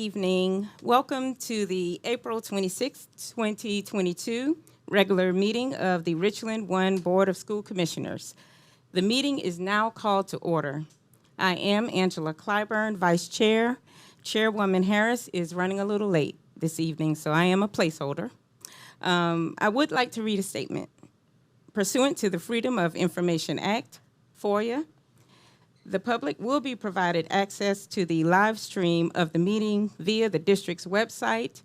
evening. Welcome to the April 26, 2022 regular meeting of the Richland 1 Board of School Commissioners. The meeting is now called to order. I am Angela Claiborne, Vice Chair. Chairwoman Harris is running a little late this evening, so I am a placeholder. I would like to read a statement. Pursuant to the Freedom of Information Act, FOIA, the public will be provided access to the live stream of the meeting via the district's website,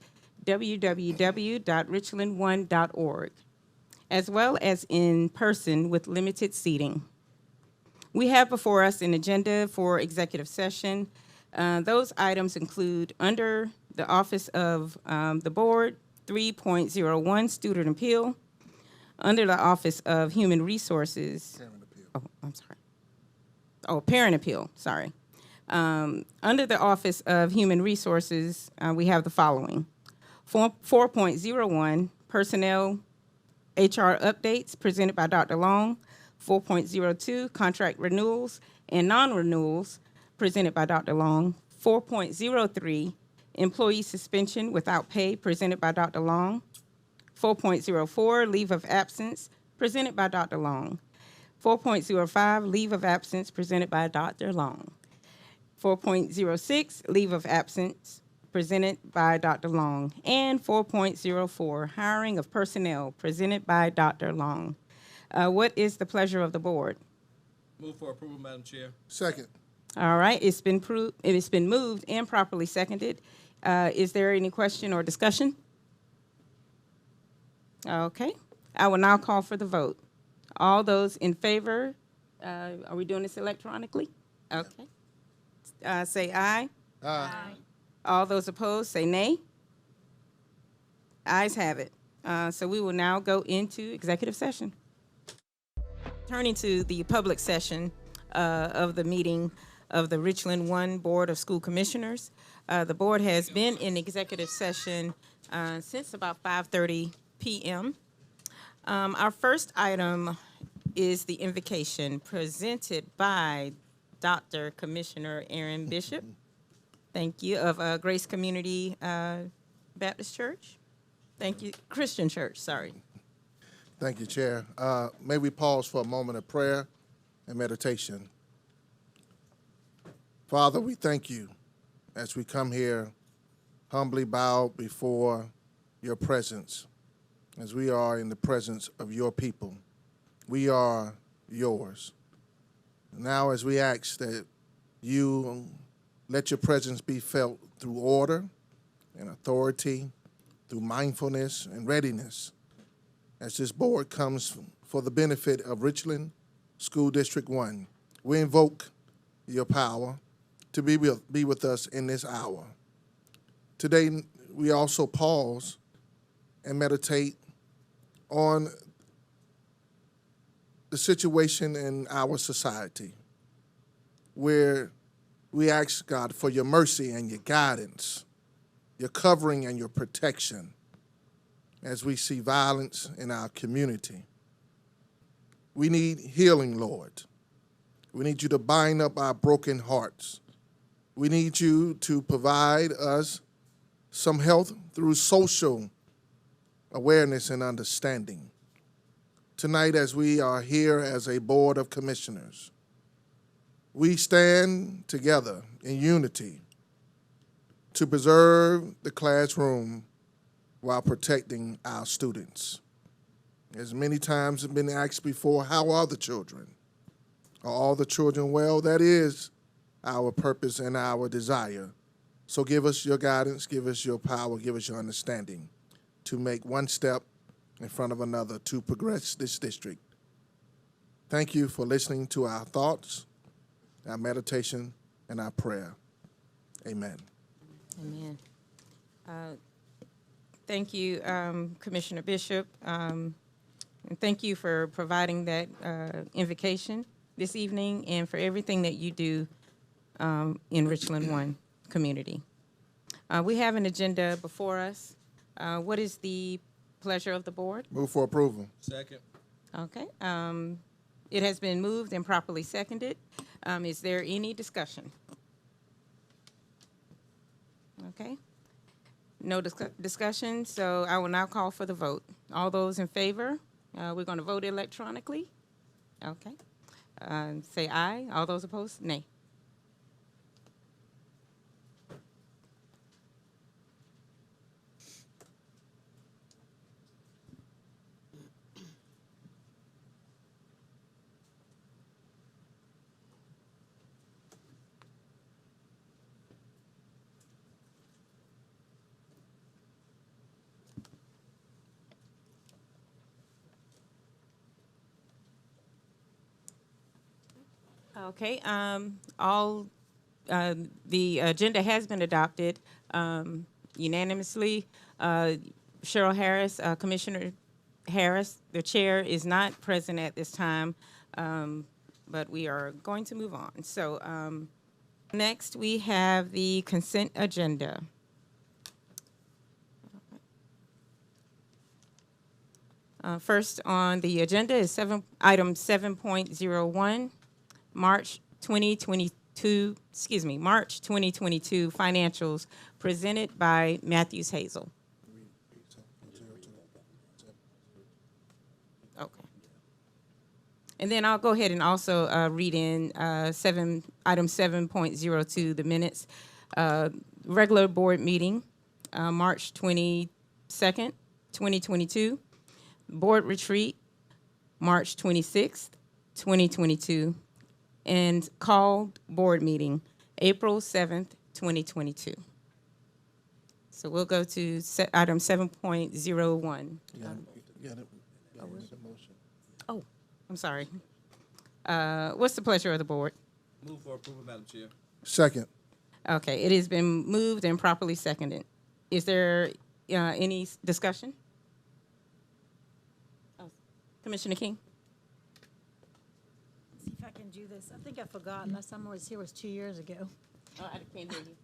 www.richland1.org, as well as in person with limited seating. We have before us an agenda for executive session. Those items include, under the Office of the Board, 3.01 Student Appeal, under the Office of Human Resources. Parent appeal. Oh, I'm sorry. Oh, Parent Appeal, sorry. Under the Office of Human Resources, we have the following. 4.01, Personnel HR Updates, presented by Dr. Long. 4.02, Contract Renewals and Non-Renewals, presented by Dr. Long. 4.03, Employee Suspension Without Pay, presented by Dr. Long. 4.04, Leave of Absence, presented by Dr. Long. 4.05, Leave of Absence, presented by Dr. Long. 4.06, Leave of Absence, presented by Dr. Long. And 4.04, Hiring of Personnel, presented by Dr. Long. What is the pleasure of the board? Move for approval, Madam Chair. Second. All right, it has been moved and properly seconded. Is there any question or discussion? Okay, I will now call for the vote. All those in favor, are we doing this electronically? Okay. Say aye. Aye. All those opposed, say nay. Ayes have it. So we will now go into executive session. Turning to the public session of the meeting of the Richland 1 Board of School Commissioners. The board has been in executive session since about 5:30 p.m. Our first item is the invocation presented by Dr. Commissioner Aaron Bishop. Thank you, of Grace Community Baptist Church. Thank you, Christian Church, sorry. Thank you, Chair. May we pause for a moment of prayer and meditation. Father, we thank you as we come here humbly bowed before your presence, as we are in the presence of your people. We are yours. Now, as we ask that you let your presence be felt through order and authority, through mindfulness and readiness, as this board comes for the benefit of Richland School District 1, we invoke your power to be with us in this hour. Today, we also pause and meditate on the situation in our society, where we ask, God, for your mercy and your guidance, your covering and your protection, as we see violence in our community. We need healing, Lord. We need you to bind up our broken hearts. We need you to provide us some health through social awareness and understanding. Tonight, as we are here as a board of commissioners, we stand together in unity to preserve the classroom while protecting our students. As many times have been asked before, how are the children? Are all the children well? That is our purpose and our desire. So give us your guidance, give us your power, give us your understanding to make one step in front of another to progress this district. Thank you for listening to our thoughts, our meditation, and our prayer. Amen. Amen. Thank you, Commissioner Bishop, and thank you for providing that invocation this evening and for everything that you do in Richland 1 community. We have an agenda before us. What is the pleasure of the board? Move for approval. Second. Okay. It has been moved and properly seconded. Is there any discussion? Okay. No discussion, so I will now call for the vote. All those in favor, we're going to vote electronically. Okay. Say aye. All those opposed, nay. Okay, the agenda has been adopted unanimously. Cheryl Harris, Commissioner Harris, the chair, is not present at this time, but we are going to move on. So next, we have the consent agenda. First on the agenda is item 7.01, March 2022 financials presented by Matthews Hazel. Okay. And then I'll go ahead and also read in item 7.02, the minutes. Regular board meeting, March 22nd, 2022. Board retreat, March 26th, 2022. And called board meeting, April 7th, 2022. So we'll go to item 7.01. Oh, I'm sorry. What's the pleasure of the board? Move for approval, Madam Chair. Second. Okay, it has been moved and properly seconded. Is there any discussion? Oh, Commissioner King? See if I can do this. I think I forgot. Last time I was here was 2 years ago. Oh, I can't hear you.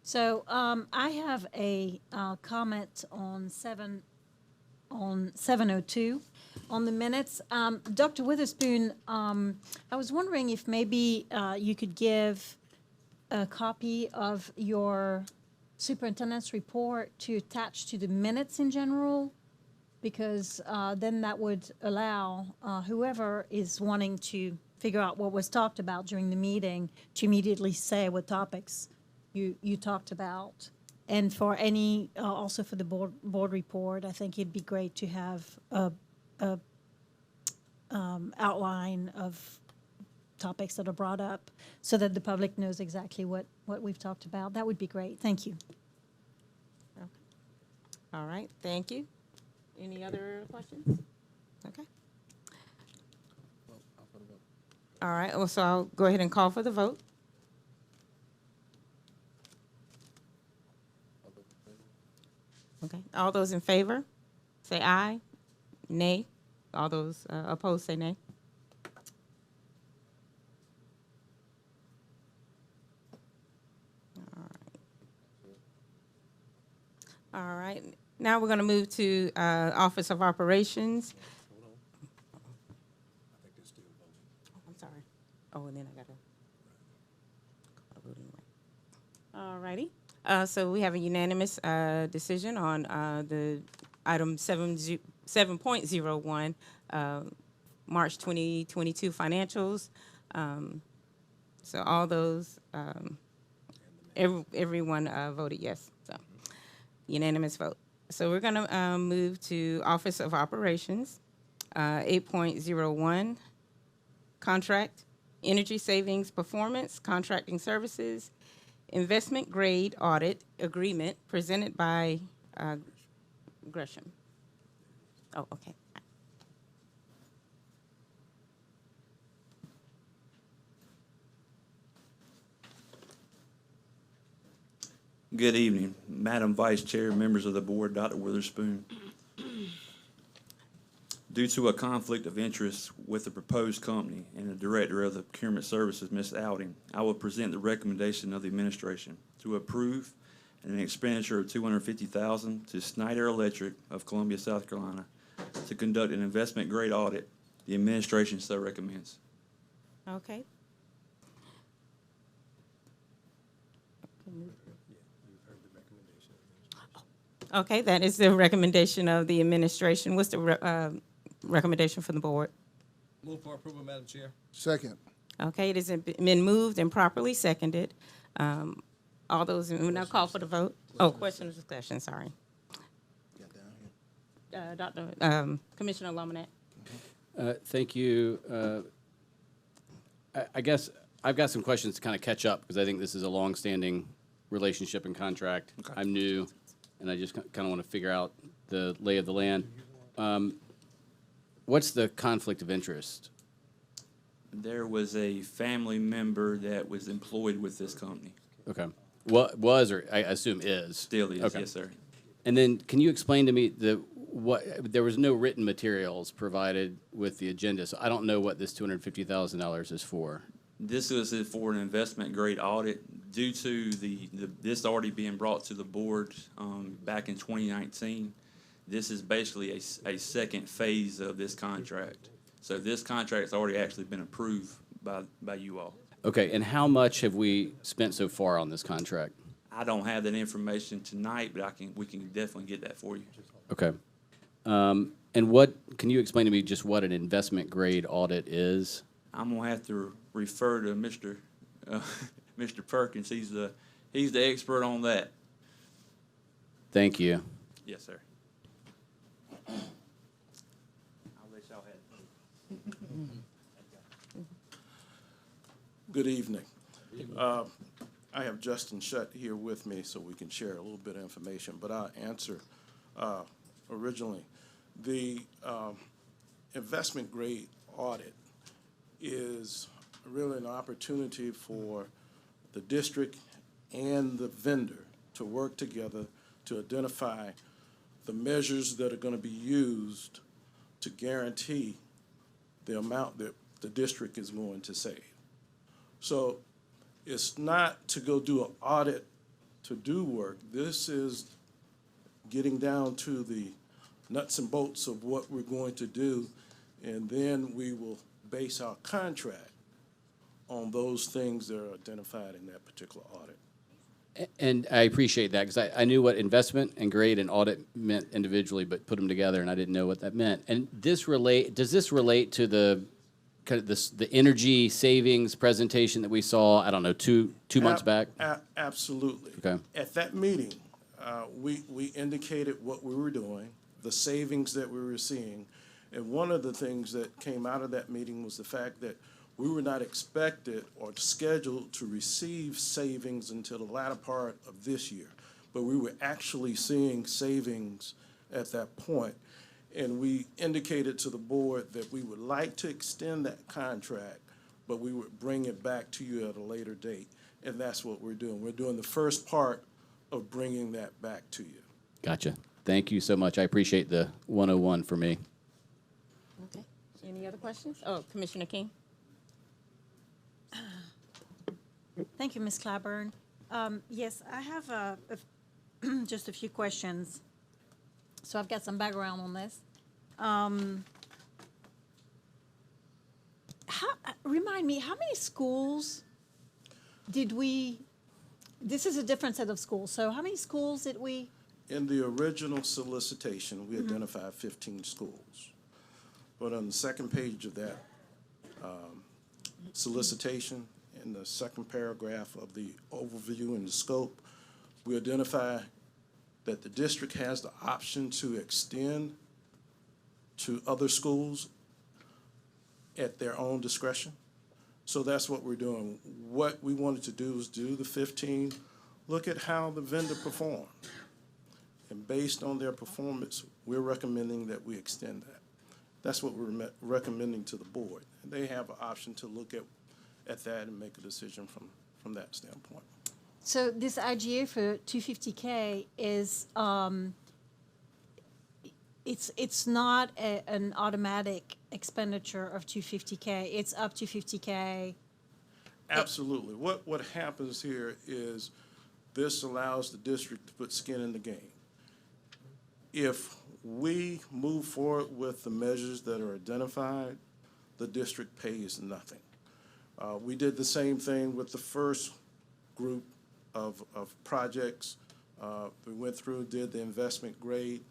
So I have a comment on 702 on the minutes. Dr. Witherspoon, I was wondering if maybe you could give a copy of your superintendent's report to attach to the minutes in general, because then that would allow whoever is wanting to figure out what was talked about during the meeting to immediately say what topics you talked about. And for any, also for the board report, I think it'd be great to have a outline of topics that are brought up so that the public knows exactly what we've talked about. That would be great. Thank you. Okay. All right, thank you. Any other questions? Okay. All right, well, so I'll go ahead and call for the vote. Okay, all those in favor, say aye. Nay. All those opposed, say nay. All right, now we're going to move to Office of Operations. I'm sorry. Oh, and then I got to call the voting right. All righty. So we have a unanimous decision on the item 7.01, March 2022 financials. So all those, everyone voted yes. So unanimous vote. So we're going to move to Office of Operations, 8.01, contract, energy savings performance, contracting services, investment grade audit agreement presented by Gresham. Oh, okay. Good evening, Madam Vice Chair, members of the board, Dr. Witherspoon. Due to a conflict of interest with the proposed company and the Director of the Procurement Services, Ms. Outing, I will present the recommendation of the administration to approve an expenditure of $250,000 to Snyder Electric of Columbia, South Carolina, to conduct an investment grade audit. The administration so recommends. Okay. Okay, that is the recommendation of the administration. What's the recommendation from the board? Move for approval, Madam Chair. Second. Okay, it has been moved and properly seconded. All those, we'll now call for the vote. Oh, question or discussion, sorry. Commissioner Longman. Thank you. I guess I've got some questions to kind of catch up because I think this is a long-standing relationship and contract. I'm new, and I just kind of want to figure out the lay of the land. What's the conflict of interest? There was a family member that was employed with this company. Okay. What was, or I assume is? Still is, Okay. yes, sir. And then can you explain to me there was no written materials provided with the agenda, so I don't know what this $250,000 is for. This is for an investment grade audit due to this already being brought to the board back in 2019. This is basically a second phase of this contract. So this contract's already actually been approved by you all. Okay, and how much have we spent so far on this contract? I don't have that information tonight, but we can definitely get that for you. Okay. And can you explain to me just what an investment grade audit is? I'm gonna have to refer to Mr. Perkins. He's the expert on that. Thank you. Yes, sir. I'll let y'all have it. Good evening. I have Justin Shutt here with me so we can share a little bit of information, but I'll answer originally. The investment grade audit is really an opportunity for the district and the vendor to work together to identify the measures that are going to be used to guarantee the amount that the district is going to save. So it's not to go do an audit to do work. This is getting down to the nuts and bolts of what we're going to do, and then we will base our contract on those things that are identified in that particular audit. And I appreciate that because I knew what investment and grade and audit meant individually, but put them together and I didn't know what that meant. And does this relate to the kind of the energy savings presentation that we saw, I don't know, two months back? Absolutely. Okay. At that meeting, we indicated what we were doing, the savings that we were seeing, and one of the things that came out of that meeting was the fact that we were not expected or scheduled to receive savings until the latter part of this year, but we were actually seeing savings at that point. And we indicated to the board that we would like to extend that contract, but we would bring it back to you at a later date. And that's what we're doing. We're doing the first part of bringing that back to you. Gotcha. Thank you so much. I appreciate the 101 for me. Okay. Any other questions? Oh, Commissioner King. Thank you, Ms. Claiborne. Yes, I have just a few questions. So I've got some background on this. Remind me, how many schools did we, this is a different set of schools, so how many schools did we? In the original solicitation, we identified 15 schools. But on the second page of that solicitation, in the second paragraph of the overview and the scope, we identify that the district has the option to extend to other schools at their own discretion. So that's what we're doing. What we wanted to do was do the 15, look at how the vendor performed. And based on their performance, we're recommending that we extend that. That's what we're recommending to the board. And they have an option to look at that and make a decision from that standpoint. So this IGA for 250K is, it's not an automatic expenditure of 250K. It's up to 50K. Absolutely. What happens here is this allows the district to put skin in the game. If we move forward with the measures that are identified, the district pays nothing. We did the same thing with the first group of projects. We went through, did the investment grade,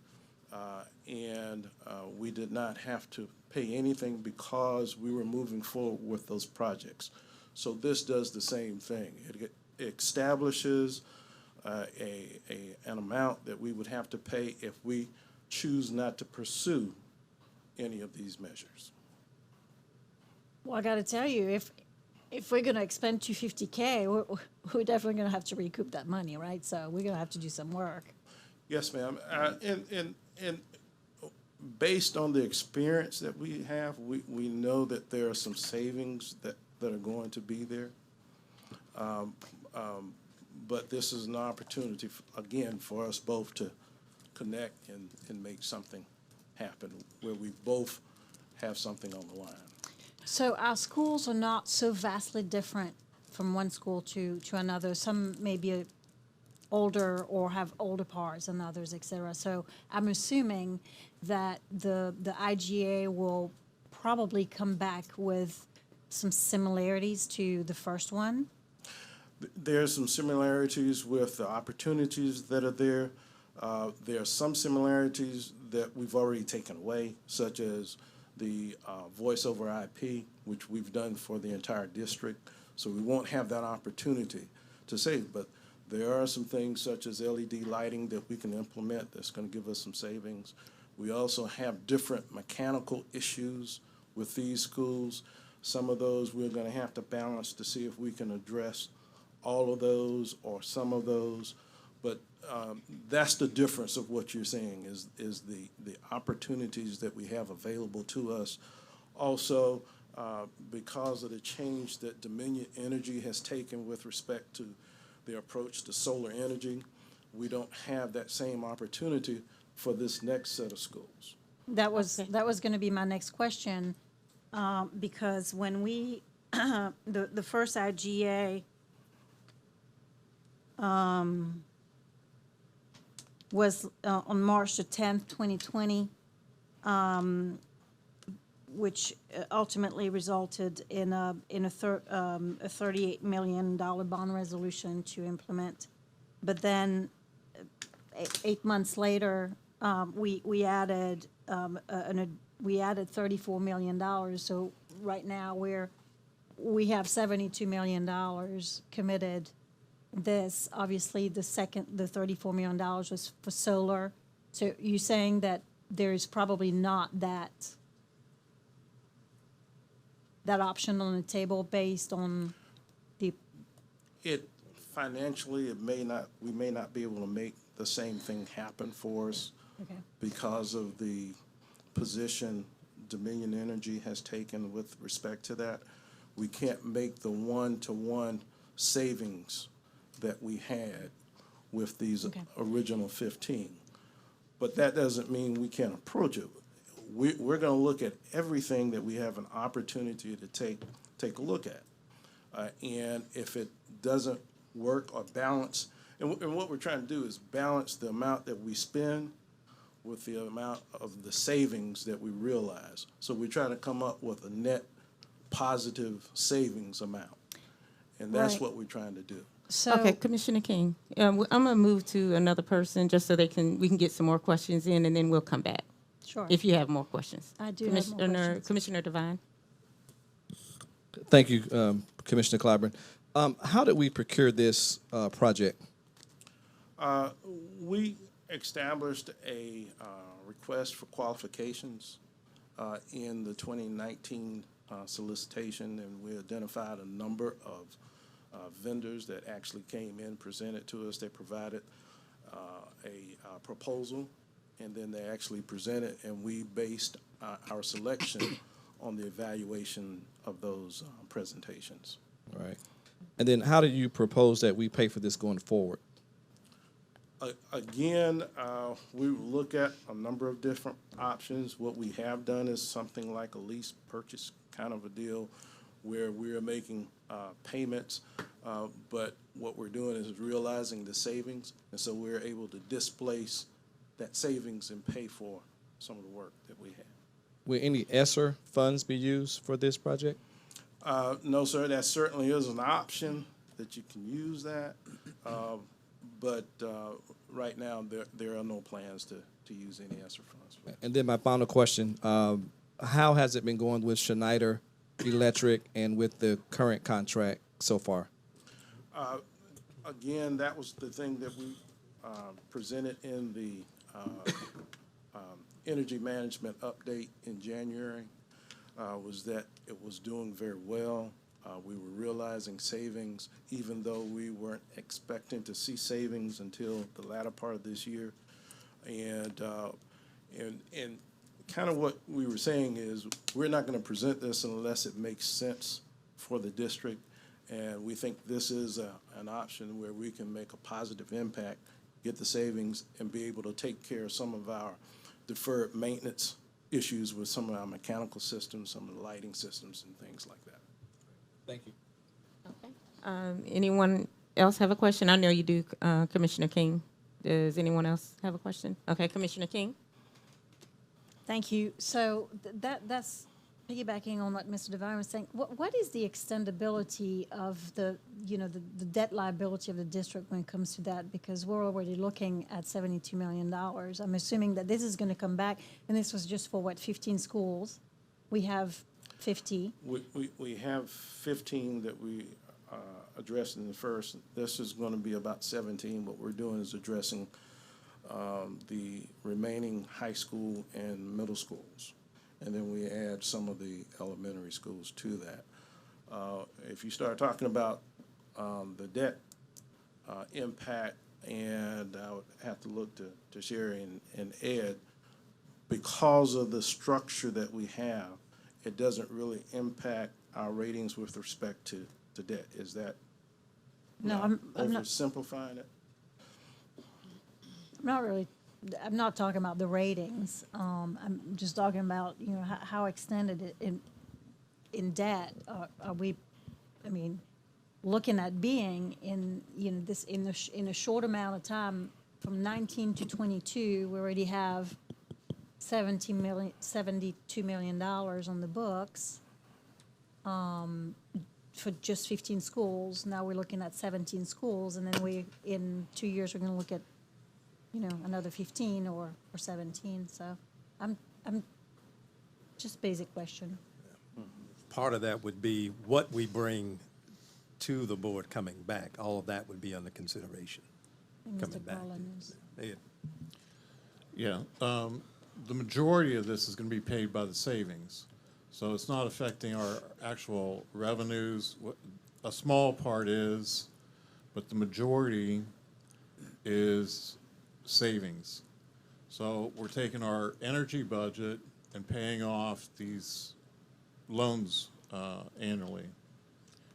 and we did not have to pay anything because we were moving forward with those projects. So this does the same thing. It establishes an amount that we would have to pay if we choose not to pursue any of these measures. Well, I got to tell you, if we're going to expend $250K, we're definitely going to have to recoup that money, right? So we're going to have to do some work. Yes, ma'am. And based on the experience that we have, we know that there are some savings that are going to be there. But this is an opportunity, again, for us both to connect and make something happen where we both have something on the line. So our schools are not so vastly different from one school to another. Some may be older or have older parts than others, et cetera. So I'm assuming that the IGA will probably come back with some similarities to the first one. There's some similarities with the opportunities that are there. There are some similarities that we've already taken away, such as the voice over IP, which we've done for the entire district. So we won't have that opportunity to save, but there are some things such as LED lighting that we can implement that's going to give us some savings. We also have different mechanical issues with these schools. Some of those we're going to have to balance to see if we can address all of those or some of those. But that's the difference of what you're saying is the opportunities that we have available to us. Also, because of the change that Dominion Energy has taken with respect to their approach to solar energy, we don't have that same opportunity for this next set of schools. That was going to be my next question, because when we the first IGA was on March the 10th, 2020, which ultimately resulted in a $38 million bond resolution to implement. But then 8 months later, we added $34 million. So right now we have $72 million committed. This obviously the $34 million was for solar. So you're saying that there's probably not that option on the table based on the. It financially, we may not be able to make the same thing happen for us. Okay. Because of the position Dominion Energy has taken with respect to that. We can't make the one-to-one savings that we had with these original 15. But that doesn't mean we can't approach it. We're going to look at everything that we have an opportunity to take a look at. And if it doesn't work or balance, and what we're trying to do is balance the amount that we spend with the amount of the savings that we realize. So we're trying to come up with a net positive savings amount. And that's Right. what we're trying to do. So Okay, Commissioner King, I'm going to move to another person just so we can get some more questions in, and then we'll come back sure. if you have more questions. I do have more questions. Commissioner Devine. Thank you, Commissioner Claiborne. How did we procure this project? We established a request for qualifications in the 2019 solicitation, and we identified a number of vendors that actually came in, presented to us. They provided a proposal, and then they actually presented, and we based our selection on the evaluation of those presentations. All right. And then how do you propose that we pay for this going forward? Again, we look at a number of different options. What we have done is something like a lease purchase kind of a deal where we're making payments, but what we're doing is realizing the savings, and so we're able to displace that savings and pay for some of the work that we have. Will any ESSER funds be used for this project? No, sir, that certainly is an option, that you can use that. But right now, there are no plans to use any ESSER funds. And then my final question, how has it been going with Schneider Electric and with the current contract so far? Again, that was the thing that we presented in the energy management update in January, was that it was doing very well. We were realizing savings, even though we weren't expecting to see savings until the latter part of this year. And kind of what we were saying is, we're not going to present this unless it makes sense for the district. And we think this is an option where we can make a positive impact, get the savings, and be able to take care of some of our deferred maintenance issues with some of our mechanical systems, some of the lighting systems, and things like that. Thank you. Anyone else have a question? I know you do, Commissioner King. Does anyone else have a question? Okay, Commissioner King. Thank you. So that's piggybacking on what Mr. Devine was saying. What is the extendability of the debt liability of the district when it comes to that? Because we're already looking at $72 million. I'm assuming that this is going to come back, and this was just for what, 15 schools? We have 50. We have 15 that we addressed in the first. This is going to be about 17. What we're doing is addressing the remaining high school and middle schools. And then we add some of the elementary schools to that. If you start talking about the debt impact, and I would have to look to Sherry and Ed, because of the structure that we have, it doesn't really impact our ratings with respect to debt. Is that No, I'm not. oversimplifying it? I'm not talking about the ratings. I'm just talking about, how extended in debt are we, looking at being in, this, in a short amount of time, from 19 to 22, we already have $72 million on the books for just 15 schools. Now we're looking at 17 schools, and then in 2 years, we're going to look at another 15 or 17. So I'm just basic question. Part of that would be what we bring to the board coming back. All of that would be under consideration coming Mr. back. Collins. Ed? Yeah, the majority of this is going to be paid by the savings. So it's not affecting our actual revenues. A small part is, but the majority is savings. So we're taking our energy budget and paying off these loans annually.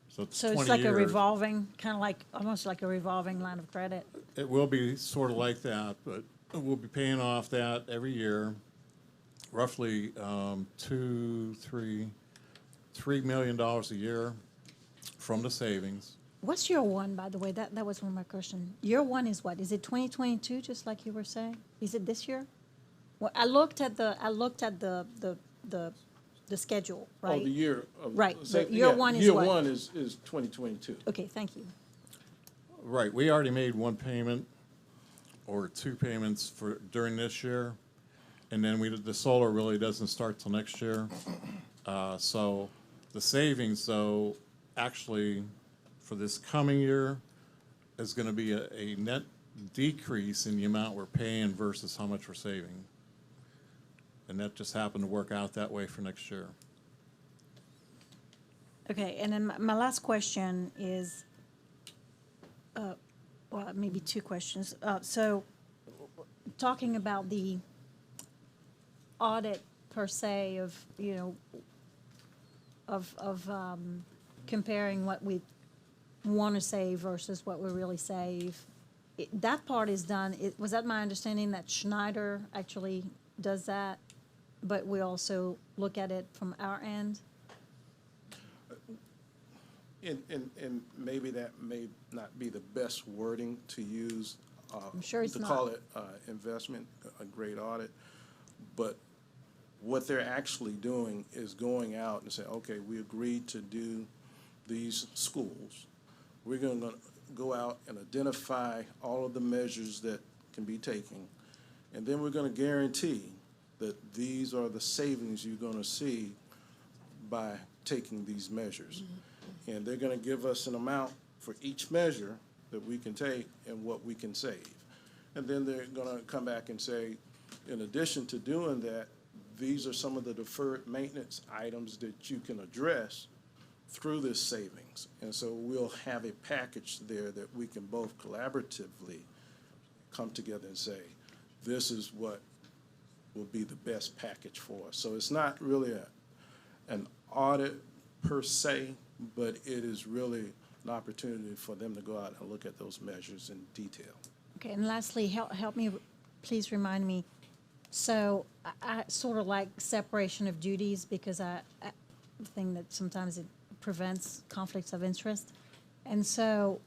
So it's 20 So it's like years. a revolving, kind of like, almost like a revolving line of credit. It will be sort of like that, but we'll be paying off that every year, roughly $3 million a year from the savings. What's year one, by the way? That was one of my questions. Year one is what? Is it 2022, just like you were saying? Is it this year? Well, I looked at the schedule, right? Oh, the year of. Right, say- but year yeah, one is Year what? one is 2022. Okay, thank you. Right, we already made one payment or two payments during this year, and then the solar really doesn't start till next year. So the savings, though, actually for this coming year is going to be a net decrease in the amount we're paying versus how much we're saving. And that just happened to work out that way for next year. Okay, and then my last question is, well, maybe two questions. So, talking about the audit per se of, comparing what we want to save versus what we really save, that part is done. Was that my understanding that Schneider actually does that? But we also look at it from our end? And maybe that may not be the best wording to use. I'm sure it's to not. call it investment, a great audit. But what they're actually doing is going out and saying, okay, we agreed to do these schools. We're going to go out and identify all of the measures that can be taken, and then we're going to guarantee that these are the savings you're going to see by taking these measures. And they're going to give us an amount for each measure that we can take and what we can save. And then they're going to come back and say, in addition to doing that, these are some of the deferred maintenance items that you can address through this savings. And so we'll have a package there that we can both collaboratively come together and say, this is what will be the best package for us. So it's not really an audit per se, but it is really an opportunity for them to go out and look at those measures in detail. Okay, and lastly, help me, please remind me. So I sort of like separation of duties because I think that sometimes it prevents conflicts of interest. And so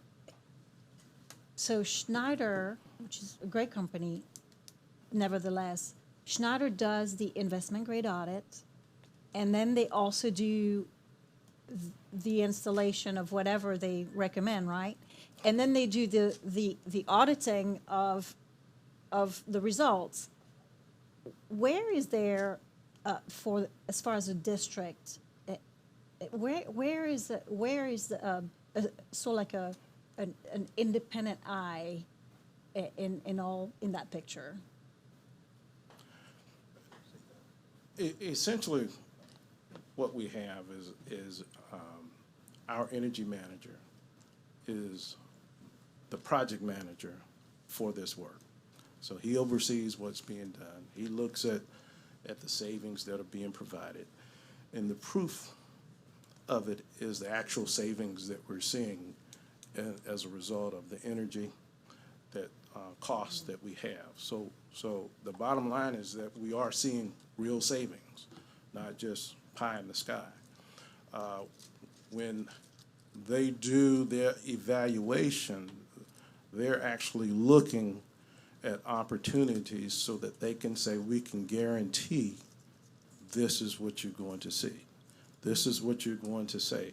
Schneider, which is a great company, nevertheless, Schneider does the investment grade audit, and then they also do the installation of whatever they recommend, right? And then they do the auditing of the results. Where is there for as far as a district? Where is sort of like an independent eye in that picture? Essentially, what we have is our energy manager is the project manager for this work. So he oversees what's being done. He looks at the savings that are being provided. And the proof of it is the actual savings that we're seeing as a result of the energy that costs that we have. So the bottom line is that we are seeing real savings, not just pie in the sky. When they do their evaluation, they're actually looking at opportunities so that they can say, we can guarantee this is what you're going to see. This is what you're going to save.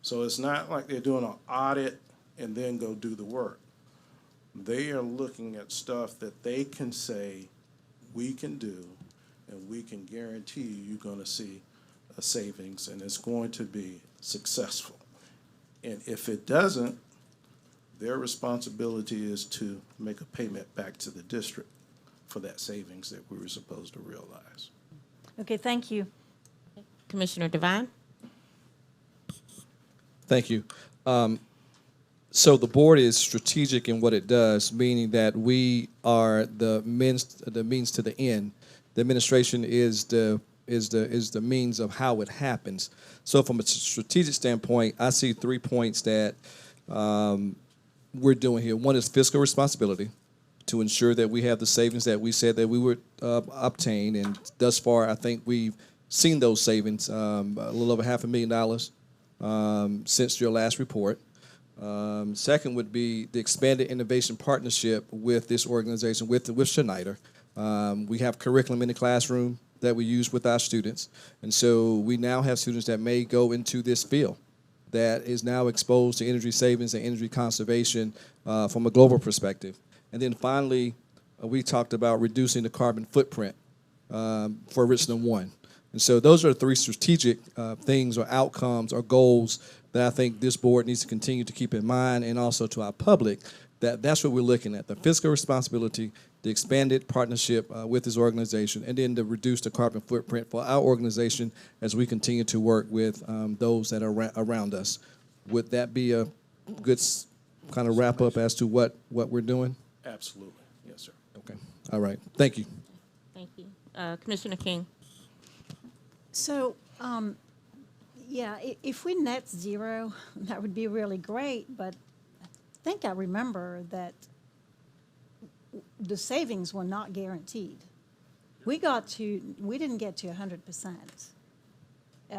So it's not like they're doing an audit and then go do the work. They are looking at stuff that they can say, we can do, and we can guarantee you're going to see a savings, and it's going to be successful. And if it doesn't, their responsibility is to make a payment back to the district for that savings that we were supposed to realize. Okay, thank you. Commissioner Devine? Thank you. So the board is strategic in what it does, meaning that we are the means to the end. The administration is the means of how it happens. So from a strategic standpoint, I see 3 points that we're doing here. One is fiscal responsibility, to ensure that we have the savings that we said that we would obtain, and thus far I think we've seen those savings, a little over $500,000 since your last report. Second would be the expanded innovation partnership with this organization, with Schneider. We have curriculum in the classroom that we use with our students, and so we now have students that may go into this field that is now exposed to energy savings and energy conservation from a global perspective. And then finally, we talked about reducing the carbon footprint for Richland 1. And so those are 3 strategic things or outcomes or goals that I think this board needs to continue to keep in mind, and also to our public, that's what we're looking at: the fiscal responsibility, the expanded partnership with this organization, and then to reduce the carbon footprint for our organization as we continue to work with those that are around us. Would that be a good kind of wrap up as to what we're doing? Absolutely. Yes, sir. Okay. All right. Thank you. Thank you. Commissioner King? So, yeah, if we net zero, that would be really great, but I think I remember that the savings were not guaranteed. We didn't get to 100%.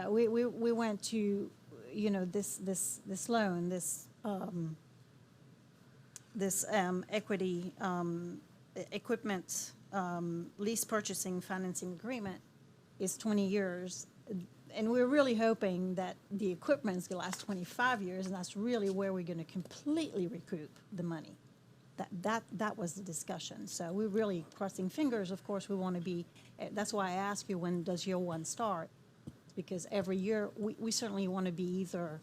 We went to, this loan, this equity equipment lease purchasing financing agreement is 20 years, and we're really hoping that the equipment's gonna last 25 years, and that's really where we're gonna completely recoup the money. That was the discussion. So we're really crossing fingers. Of course, we want to be, that's why I ask you, when does year one start? Because every year, we certainly want to be either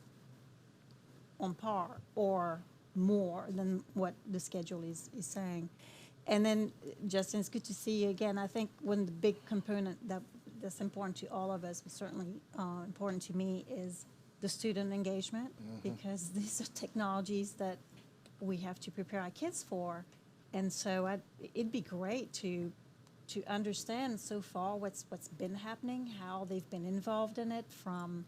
on par or more than what the schedule is saying. And then, Justin, it's good to see you again. I think one of the big component that's important to all of us, but certainly important to me, is the student engagement, because these are technologies that we have to prepare our kids for. And so it'd be great to understand so far what's been happening, how they've been involved in it from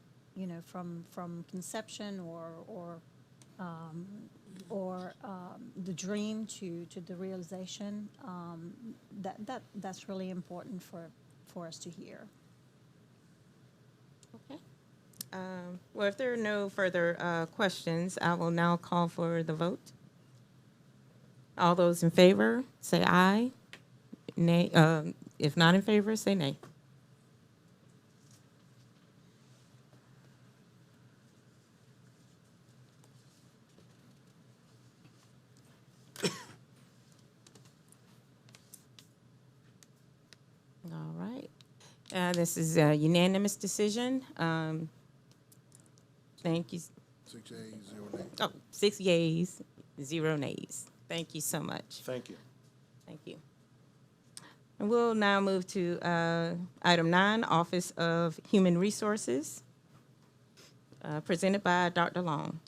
conception or the dream to the realization. That's really important for us to hear. Okay. Well, if there are no further questions, I will now call for the vote. All those in favor, say aye. Nay. If not in favor, say nay. All right. This is a unanimous decision. Thank you. 6 yeas, 0 nays. Oh, 6 yeas, 0 nays. Thank you so much. Thank you. Thank you. And we'll now move to item 9, Office of Human Resources, presented by Dr. Long.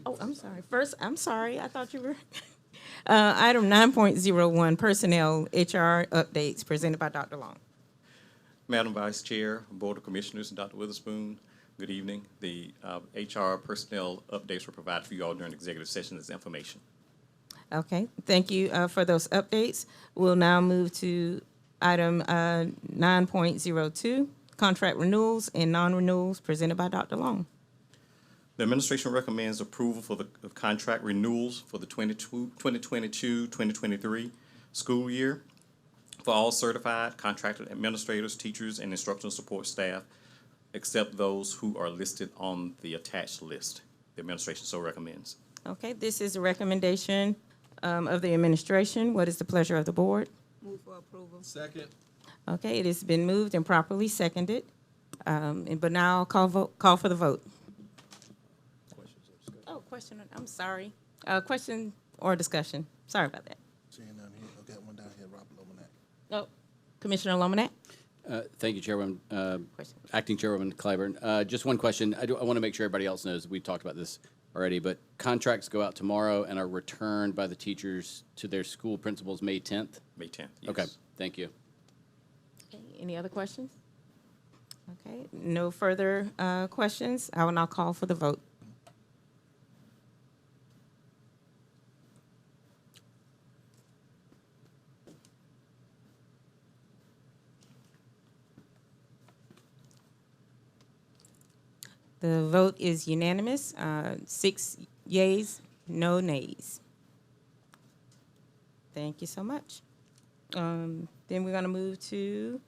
Oh, I'm sorry. First, I'm sorry. I thought you were. Item 9.01, Personnel HR Updates, presented by Dr. Long. Madam Vice Chair, Board of Commissioners, and Dr. Witherspoon, good evening. The HR personnel updates were provided for you all during executive session as information. Okay, thank you for those updates. We'll now move to item 9.02, Contract Renewals and Non-Renewals, presented by Dr. Long. The administration recommends approval for the contract renewals for the 2022-2023 school year for all certified contracted administrators, teachers, and instructional support staff, except those who are listed on the attached list. The administration so recommends. Okay, this is a recommendation of the administration. What is the pleasure of the board? Move for approval. Second. Okay, it has been moved and properly seconded. But now I'll call for the vote. Oh, question, I'm sorry. Question or discussion? Sorry about that. Seeing none here. I got one down here, Robert Lomanak. Oh, Commissioner Lomanak? Thank you, Chairwoman, Question. Acting Chairwoman Claiborne. Just one question. I want to make sure everybody else knows, we talked about this already, but contracts go out tomorrow and are returned by the teachers to their school principals May 10th? May 10th, yes. Okay, thank you. Okay, any other questions? Okay, no further questions. I will now call for the vote. The vote is unanimous, 6 yeas, no nays. Thank you so much. Then we're going to move to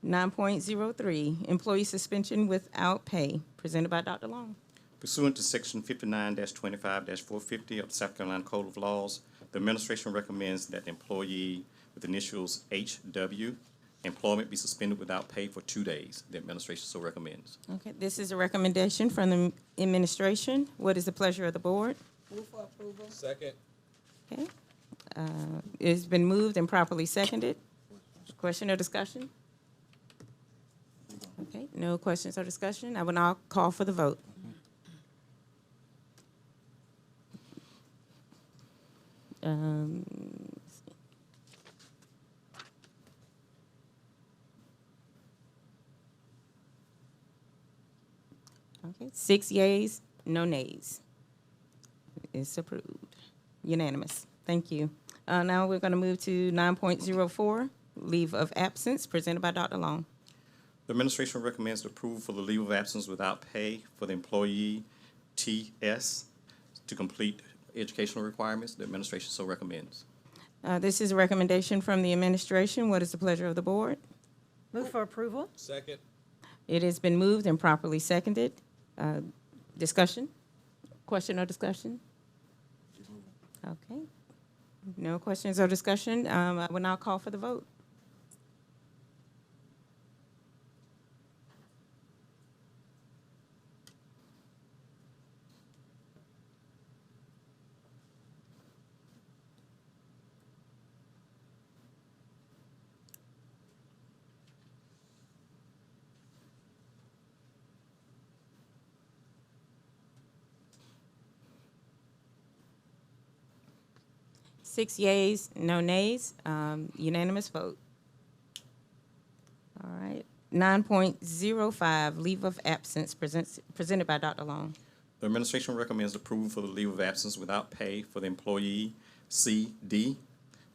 9.03, Employee Suspension Without Pay, presented by Dr. Long. Pursuant to Section 59-25-450 of the South Carolina Code of Laws, the administration recommends that the employee with initials HW employment be suspended without pay for 2 days. The administration so recommends. Okay, this is a recommendation from the administration. What is the pleasure of the board? Move for approval. Second. Okay. It's been moved and properly seconded. Question or discussion? Okay, no questions or discussion. I will now call for the vote. Okay, 6 yeas, no nays. It's approved. Unanimous. Thank you. Now we're going to move to 9.04, leave of absence, presented by Dr. Long. The administration recommends the approval for the leave of absence without pay for the employee TS to complete educational requirements. The administration so recommends. This is a recommendation from the administration. What is the pleasure of the board? Move for approval? Second. It has been moved and properly seconded. Discussion? Question or discussion? Okay. No questions or discussion. I will now call for the vote. Six yeas, no nays, unanimous vote. All right. 9.05, leave of absence, presented by Dr. Long. The administration recommends approval for the leave of absence without pay for the employee CD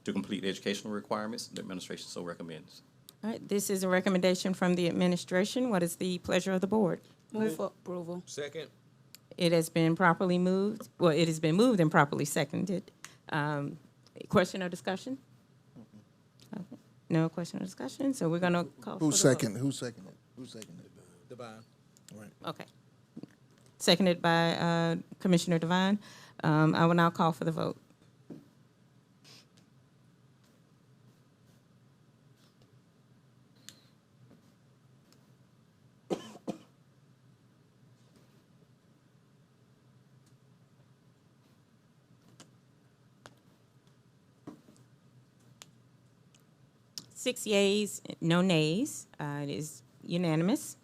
to complete educational requirements. The administration so recommends. All right, this is a recommendation from the administration. What is the pleasure of the board? Move for approval. Second. It has been properly moved, well, it has been moved and properly seconded. Question or discussion? Okay. No question or discussion, so we're gonna call for the vote. Who seconded? Who seconded? Who seconded? Divine. Right. Okay. Seconded by Commissioner Devine. I will now call for the vote. Six yeas, no nays. It is unanimous.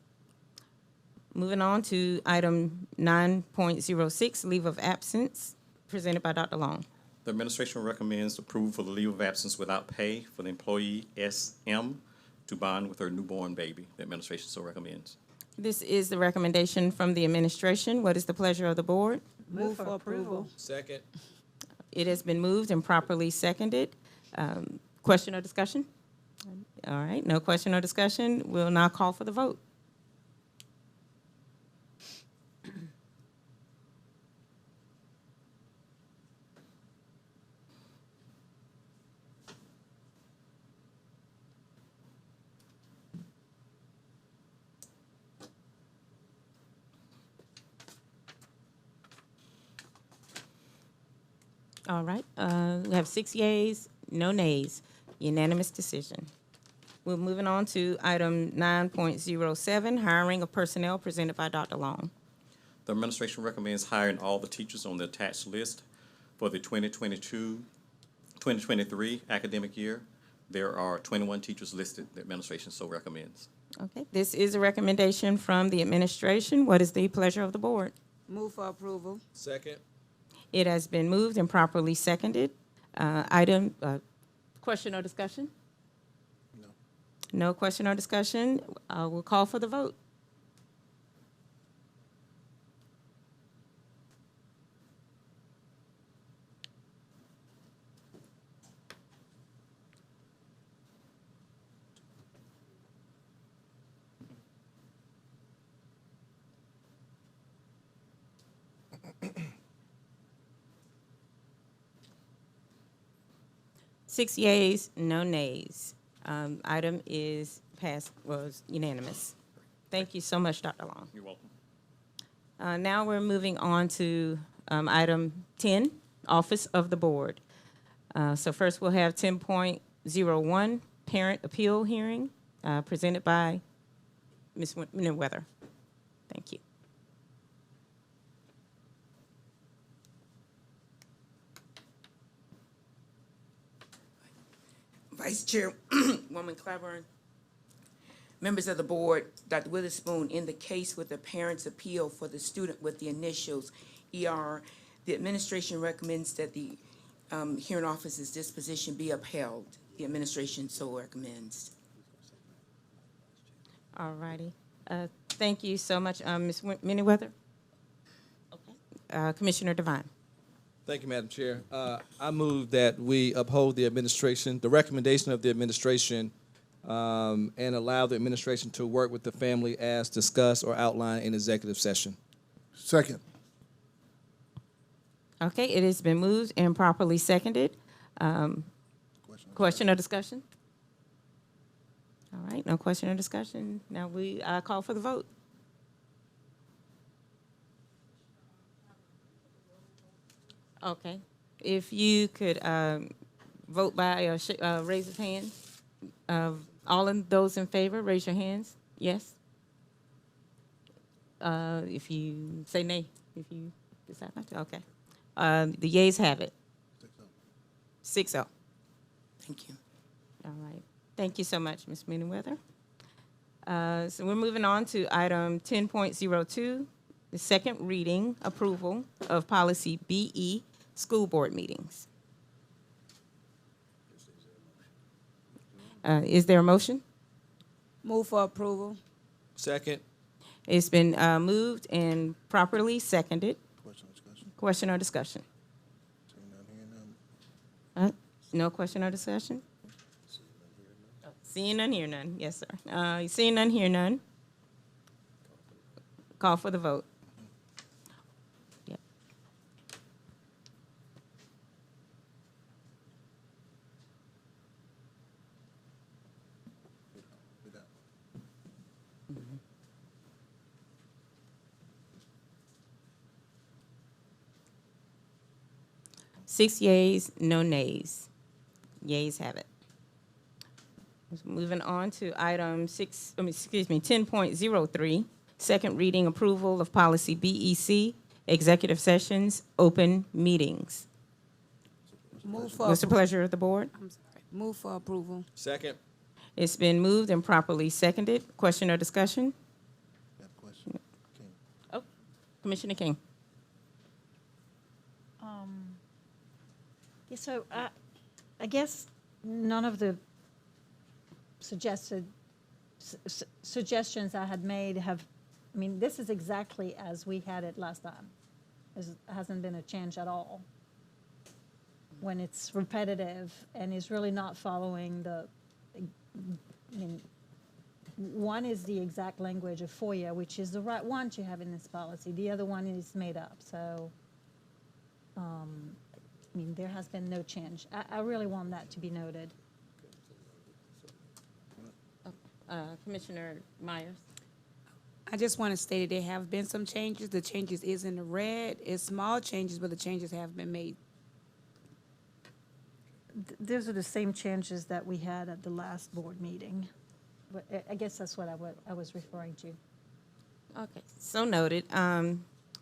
Moving on to item 9.06, leave of absence, presented by Dr. Long. The administration recommends approval for the leave of absence without pay for the employee SM to bond with her newborn baby. The administration so recommends. This is the recommendation from the administration. What is the pleasure of the board? Move for approval. Second. It has been moved and properly seconded. Question or discussion? All right, no question or discussion. We'll now call for the vote. All right, we have 6 yeas, no nays, unanimous decision. We're moving on to item 9.07, hiring of personnel, presented by Dr. Long. The administration recommends hiring all the teachers on the attached list for the 2022-2023 academic year. There are 21 teachers listed. The administration so recommends. Okay, this is a recommendation from the administration. What is the pleasure of the board? Move for approval. Second. It has been moved and properly seconded. Question or discussion? No. No question or discussion. We'll call for the vote. Six yeas, no nays. Item is passed, was unanimous. Thank you so much, Dr. Long. You're welcome. Now we're moving on to item 10, Office of the Board. So first we'll have 10.01, Parent Appeal Hearing, presented by Ms. Winterweather. Thank you. Vice Chairwoman Claiborne, members of the board, Dr. Witherspoon, in the case with the parent's appeal for the student with the initials ER, the administration recommends that the hearing officer's disposition be upheld. The administration so recommends. All righty. Thank you so much, Ms. Winterweather. Okay. Commissioner Devine. Thank you, Madam Chair. I move that we uphold the administration, the recommendation of the administration, and allow the administration to work with the family as discussed or outlined in executive session. Second. Okay, it has been moved and properly seconded. Question or discussion? All right, no question or discussion. Now we call for the vote. Okay, if you could vote by raise of hand. All of those in favor, raise your hands. Yes? If you say nay, if you decide not to, okay. The yeas have it. 6-0. Thank you. All right. Thank you so much, Ms. Manyweather. So we're moving on to item 10.02, the second reading approval of policy BE, school board meetings. Is there a motion? Move for approval. Second. It's been moved and properly seconded. Question or discussion? Question or discussion? Seeing none, hearing none. No question or discussion? Seeing none, hear none. Yes, sir. Seeing none, hear none. Call for the vote. Yep. Read that. 6 yeas, no nays. Yeas have it. Moving on to item 10.03, second reading approval of policy BEC, executive sessions, open meetings. Move for What's the pleasure of the board? I'm sorry. Move for approval. Second. It's been moved and properly seconded. Question or discussion? Got a question? King. Oh, Commissioner King. Yeah, so I guess none of the suggestions I had made have, I mean, this is exactly as we had it last time. There hasn't been a change at all. When it's repetitive and is really not following the, I mean, one is the exact language of FOIA, which is the right one to have in this policy. The other one is made up. So, I mean, there has been no change. I really want that to be noted. Commissioner Myers. I just want to state that there have been some changes. The changes is in the red. It's small changes, but the changes have been made. Those are the same changes that we had at the last board meeting. But I guess that's what I was referring to. Okay, so noted.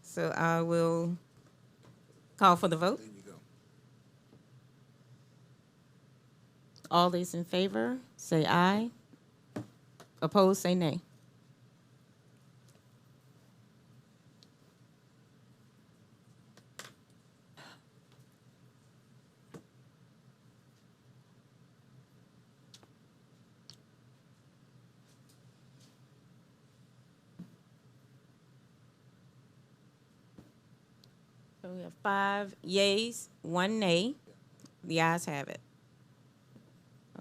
So I will call for the vote. There you go. All those in favor, say aye. Opposed, say nay. So we have 5 yeas, 1 nay. The ayes have it.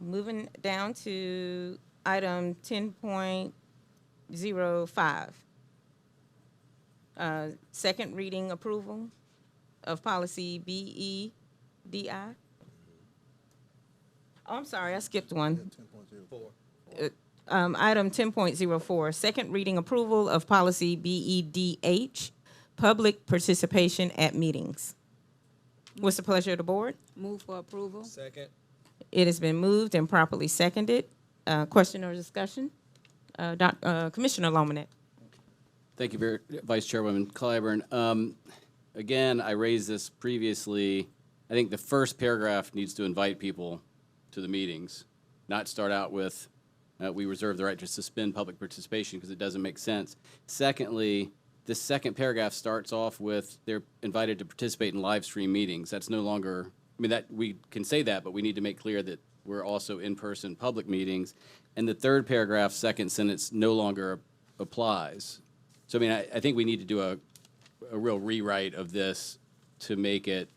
Moving down to item 10.05. Second reading approval of policy BEDI. Oh, I'm sorry, I skipped one. 10.04. Item 10.04, second reading approval of policy BEDH, public participation at meetings. What's the pleasure of the board? Move for approval. Second. It has been moved and properly seconded. Question or discussion? Commissioner Longman. Thank you, Vice Chairwoman Claiborne. Again, I raised this previously. I think the first paragraph needs to invite people to the meetings, not start out with, we reserve the right to suspend public participation, because it doesn't make sense. Secondly, this second paragraph starts off with they're invited to participate in live stream meetings. That's no longer, I mean, that we can say that, but we need to make clear that we're also in-person public meetings. And the third paragraph, second sentence, no longer applies. So, I mean, I think we need to do a real rewrite of this to make it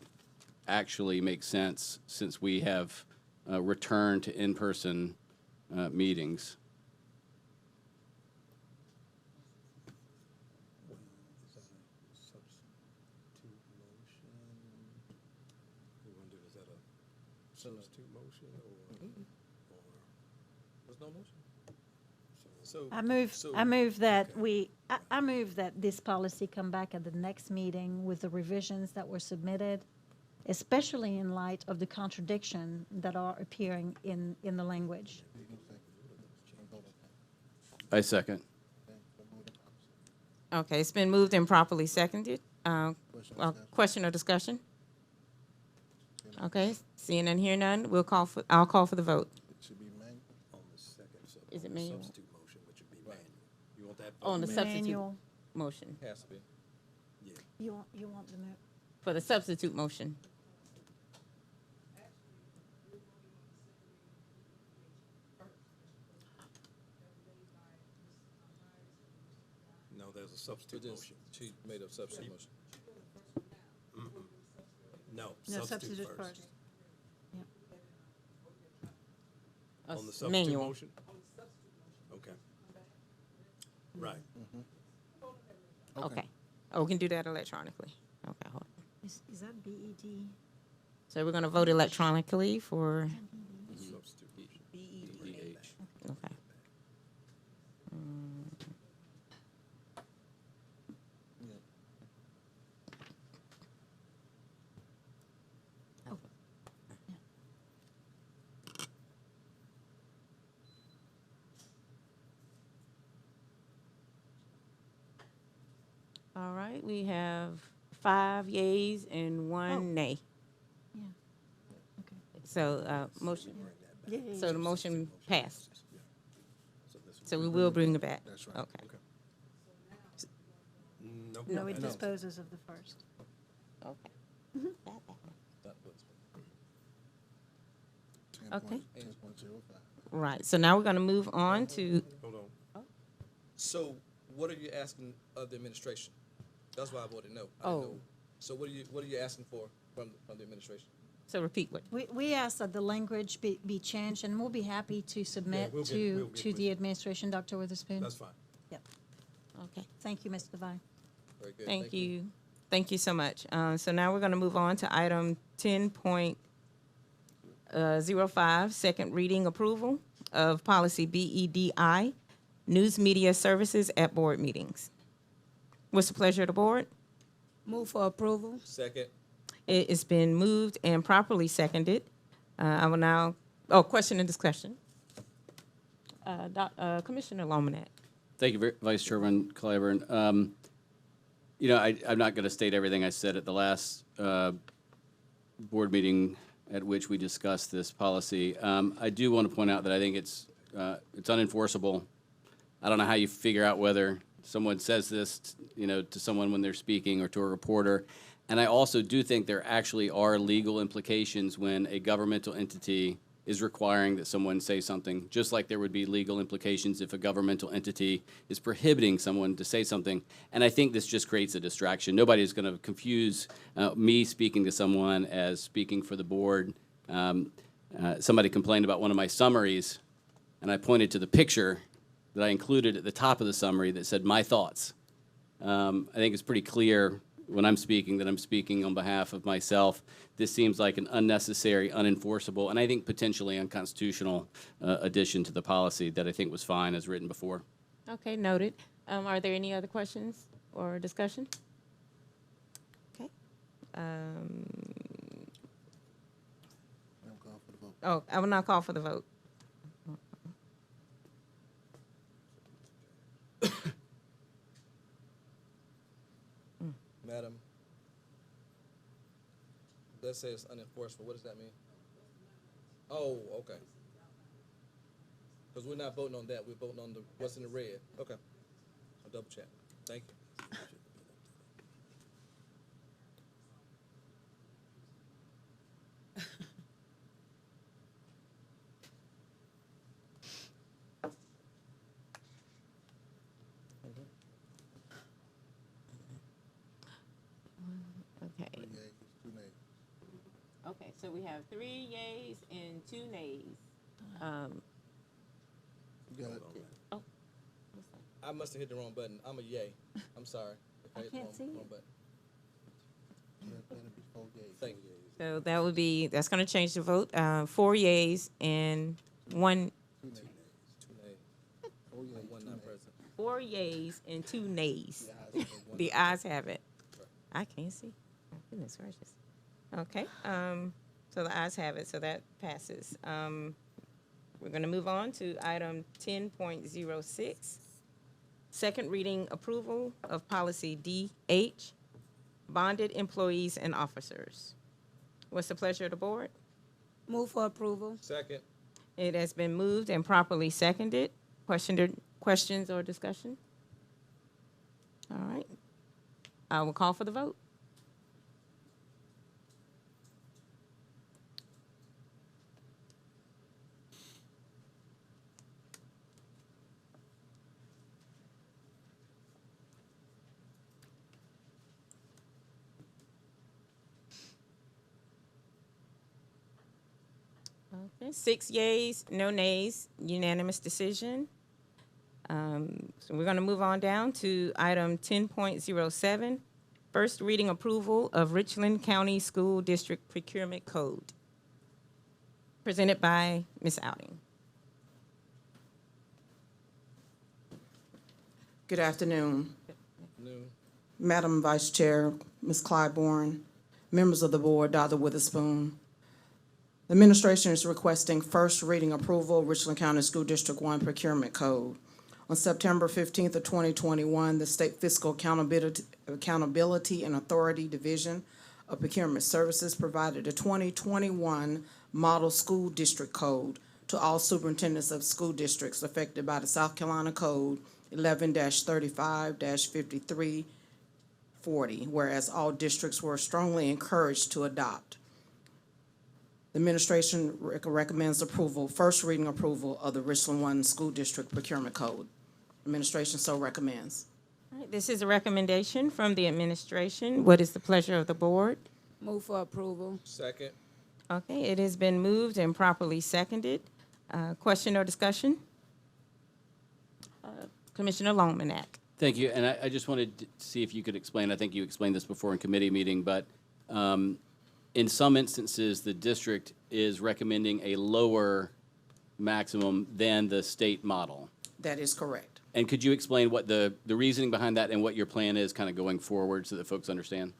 actually makes sense since we have returned to in-person meetings. Substitute motion or There's no motion? So, I move that I move that this policy come back at the next meeting with the revisions that were submitted, especially in light of the contradiction that are appearing in the language. I second. Okay, it's been moved and properly seconded. Question or discussion? Okay, seeing and hearing none, I'll call for the vote. It should be manual. on the second Is it manual? substitute motion, which would be manual. You want that? On the substitute Manual. motion, has to be. You want the mo- for the substitute motion. No, there's a substitute motion. She made a substitute motion. No, No, substitute first. Yep. On the S- substitute manual. motion? Okay. Right. Okay. Oh, we can do that electronically. Okay, hold on. Is that BED? So we're gonna vote electronically for, Substitute motion. okay. All right, we have 5 yeas and 1 nay. Yeah. Okay. So, motion, Yeah, yeah, so yeah. the motion passed. So this So we will bring it back. That's right. Okay. Nope. No, it disposes of the first. Okay. 10 Okay. point- 10.05. Right, so now we're gonna move on to, Hold on. So what are you asking of the administration? That's why I voted no. I didn't Oh. know. So what are you asking for from the administration? so repeat what, We ask that the language be changed, and we'll be happy to submit we'll get to with the you. administration, Dr. Witherspoon. That's fine. Yep. okay. Thank you, Mr. Devine. Very good. Thank you. Thank you so much. So now we're going to move on to item 10.05, second reading approval of policy BEDI, news media services at board meetings. What's the pleasure of the board? Move for approval. Second. It has been moved and properly seconded. I will now, question and discussion. Commissioner Longman. Thank you, Vice Chairman Claiborne. You know, I'm not going to state everything I said at the last board meeting at which we discussed this policy. I do want to point out that I think it's unenforceable. I don't know how you figure out whether someone says this, you know, to someone when they're speaking or to a reporter. And I also do think there actually are legal implications when a governmental entity is requiring that someone say something, just like there would be legal implications if a governmental entity is prohibiting someone to say something. And I think this just creates a distraction. Nobody's going to confuse me speaking to someone as speaking for the board. Somebody complained about one of my summaries, and I pointed to the picture that I included at the top of the summary that said my thoughts. I think it's pretty clear when I'm speaking that I'm speaking on behalf of myself. This seems like an unnecessary, unenforceable, and I think potentially unconstitutional addition to the policy that I think was fine as written before. Okay, noted. Are there any other questions or discussion? Okay. I'm going for the vote. Oh, I will now call for the vote. Madam, let's say it's unenforceable. What does that mean? Oh, okay. Because we're not voting on that. We're voting on what's in the red. Okay. I'll double check. Thank you. Okay. 3 yeas, 2 nays. Okay, so we have 3 yays and 2 nays. You got it. Oh, I must have hit the wrong button. I'm a yay. I'm sorry. I can't see it. button. Thank you. so that would be, that's going to change the vote. 4 yays and 1, 4 yays and 2 nays. The ayes have it. I can't see. Oh, goodness gracious. Okay, so the ayes have it, so that passes. We're going to move on to item 10.06. Second reading approval of policy DH, bonded employees and officers. What's the pleasure of the board? Move for approval. Second. It has been moved and properly seconded. Questions or discussion? All right. I will call for the vote. Okay, 6 yays, no nays, unanimous decision. So we're going to move on down to item 10.07, first reading approval of Richland County School District Procurement Code, presented by Ms. Outing. Good afternoon. Madam Vice Chair, Ms. Claiborne, members of the board, Dr. Witherspoon. The administration is requesting first reading approval of Richland County School District 1 Procurement Code. On September 15th of 2021, the State Fiscal Accountability and Authority Division of Procurement Services provided a 2021 Model School District Code to all superintendents of school districts affected by the South Carolina Code 11-35-5340, whereas all districts were strongly encouraged to adopt. The administration recommends approval, first reading approval of the Richland 1 School District Procurement Code. Administration so recommends. All right, this is a recommendation from the administration. What is the pleasure of the board? Move for approval. Second. Okay, it has been moved and properly seconded. Question or discussion? Commissioner Longman. Thank you, and I just wanted to see if you could explain, I think you explained this before in committee meeting, but in some instances, the district is recommending a lower maximum than the state model. That is correct. And could you explain what the reasoning behind that and what your plan is kind of going forward so that folks understand?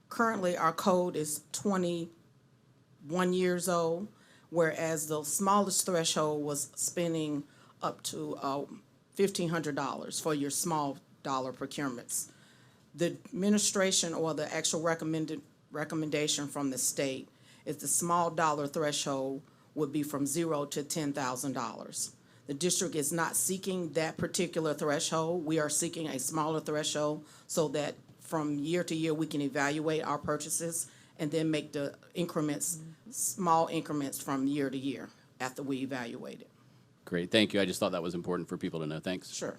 Currently, our code is 21 years old, whereas the smallest threshold was spending up to $1,500 for your small dollar procurements. The administration or the actual recommendation from the state is the small dollar threshold would be from $0 to $10,000. The district is not seeking that particular threshold. We are seeking a smaller threshold so that from year to year, we can evaluate our purchases and then make the increments, small increments from year to year after we evaluate it. Great, thank you. I just thought that was important for people to know. Thanks. Sure.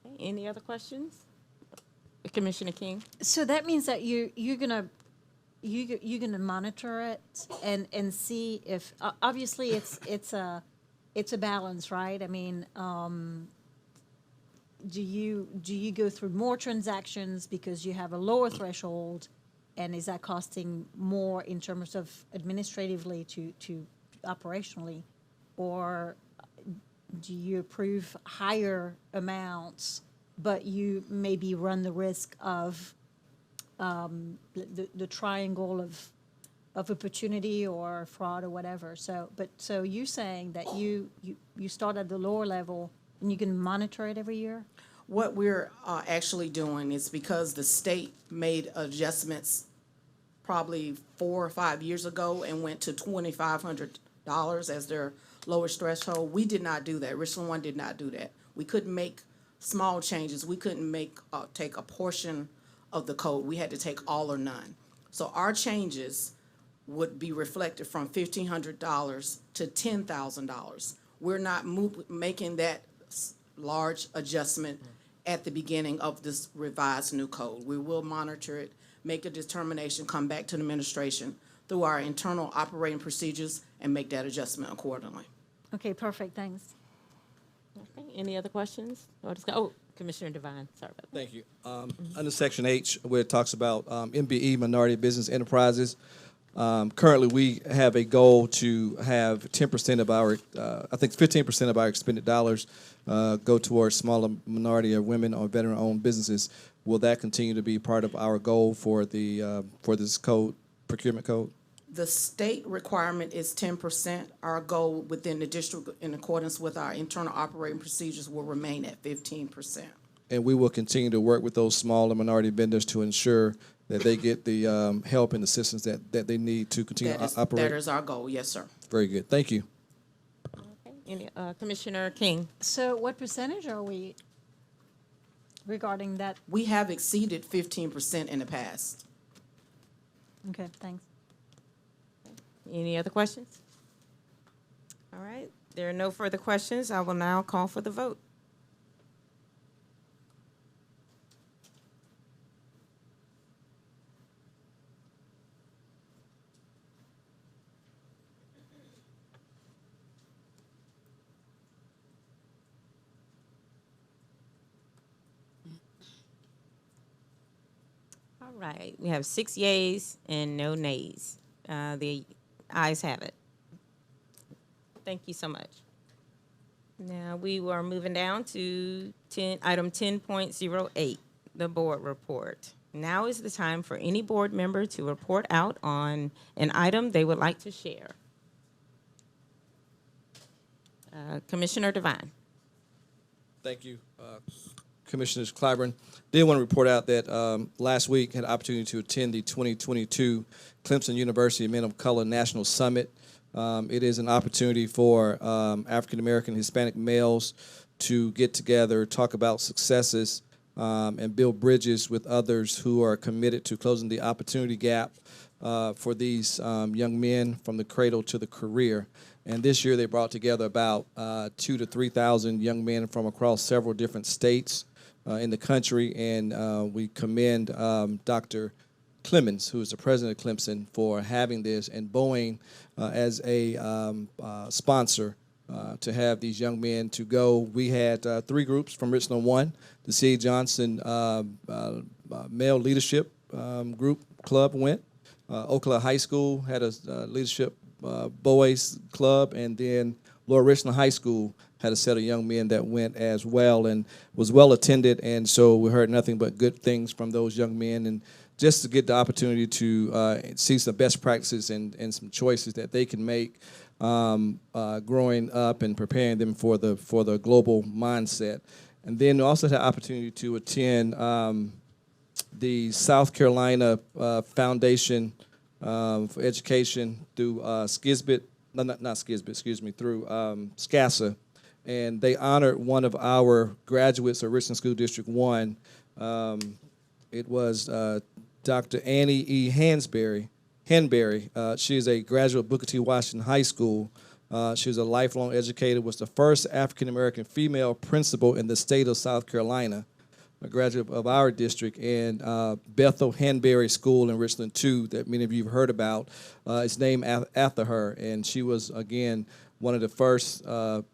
Okay, any other questions? Commissioner King? So that means that you're gonna monitor it and see if obviously it's a balance, right? I mean, do you go through more transactions because you have a lower threshold, and is that costing more in terms of administratively to operationally, or do you approve higher amounts, but you maybe run the risk of the triangle of opportunity or fraud or whatever? So you're saying that you start at the lower level and you can monitor it every year? What we're actually doing is because the state made adjustments probably 4 or 5 years ago and went to $2,500 as their lowest threshold. We did not do that. Richland 1 did not do that. We couldn't make small changes. We couldn't take a portion of the code. We had to take all or none. So our changes would be reflected from $1,500 to $10,000. We're not making that large adjustment at the beginning of this revised new code. We will monitor it, make a determination, come back to the administration through our internal operating procedures and make that adjustment accordingly. Okay, perfect, thanks. Okay, any other questions? Oh, Commissioner Devine, sorry about that. Thank you. Under Section H, where it talks about MBE, Minority Business Enterprises, currently we have a goal to have 10% of our, I think 15% of our expended dollars go towards smaller minority or women or veteran-owned businesses. Will that continue to be part of our goal for the for this code, procurement code? The state requirement is 10%. Our goal within the district, in accordance with our internal operating procedures, will remain at 15%. And we will continue to work with those smaller minority vendors to ensure that they get the help and assistance that they need to continue to operate. That is our goal, yes, sir. Very good. Thank you. Okay, any, Commissioner King? So what percentage are we regarding that? We have exceeded 15% in the past. Okay, thanks. Any other questions? All right, there are no further questions. I will now call for the vote. All right, we have 6 yeas and no nays. The ayes have it. Thank you so much. Now, we are moving down to item 10.08, the board report. Now is the time for any board member to report out on an item they would like to share. Commissioner Devine. Thank you, Commissioners Claiborne. Did want to report out that last week had the opportunity to attend the 2022 Clemson University Men of Color National Summit. It is an opportunity for African American, Hispanic males to get together, talk about successes, and build bridges with others who are committed to closing the opportunity gap for these young men from the cradle to the career. And this year they brought together about 2,000 to 3,000 young men from across several different states in the country. And we commend Dr. Clemens, who is the president of Clemson, for having this, and Boeing as a sponsor to have these young men to go. We had 3 groups from Richland 1, the C.A. Johnson Male Leadership Group Club went. Oklahoma High School had a leadership boys club, and then Lower Richland High School had a set of young men that went as well and was well attended. And so we heard nothing but good things from those young men, and just to get the opportunity to see some best practices and some choices that they can make growing up and preparing them for the global mindset. And then also had the opportunity to attend the South Carolina Foundation for Education through through SCASA, and they honored one of our graduates of Richland School District 1. It was Dr. Annie E. Hanberry. She is a graduate of Booker T. Washington High School. She was a lifelong educator, was the first African-American female principal in the state of South Carolina, a graduate of our district, and Bethel Hanberry School in Richland 2 that many of you have heard about. It's named after her, and she was, again, one of the first,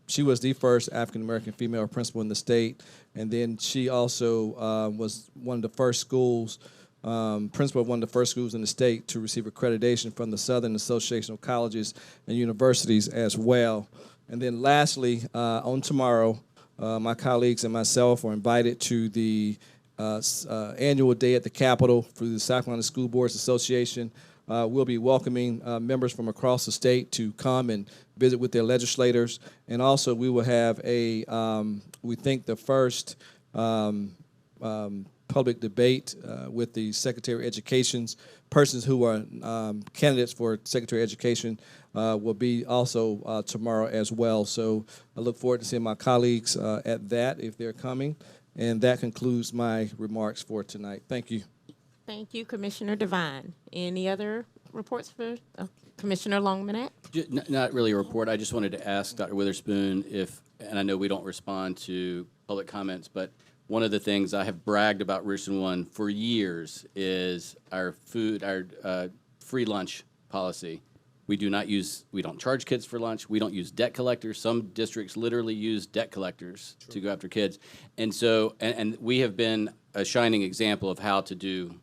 she was the first African-American female principal in the state, and then she also was one of the first schools, principal of one of the first schools in the state to receive accreditation from the Southern Association of Colleges and Universities as well. And then lastly, on tomorrow, my colleagues and myself are invited to the annual day at the Capitol through the South Carolina School Boards Association. We'll be welcoming members from across the state to come and visit with their legislators. And also we will have a, we think the first public debate with the Secretary of Education's persons who are candidates for Secretary of Education will be also tomorrow as well. So I look forward to seeing my colleagues at that if they're coming. And that concludes my remarks for tonight. Thank you. Thank you, Commissioner Devine. Any other reports for Commissioner Longman? Not really a report. I just wanted to ask Dr. Witherspoon if, and I know we don't respond to public comments, but one of the things I have bragged about Richland One for years is our free lunch policy. We don't charge kids for lunch. We don't use debt collectors. Some districts literally use debt collectors to go after kids. And so, and we have been a shining example of how to do,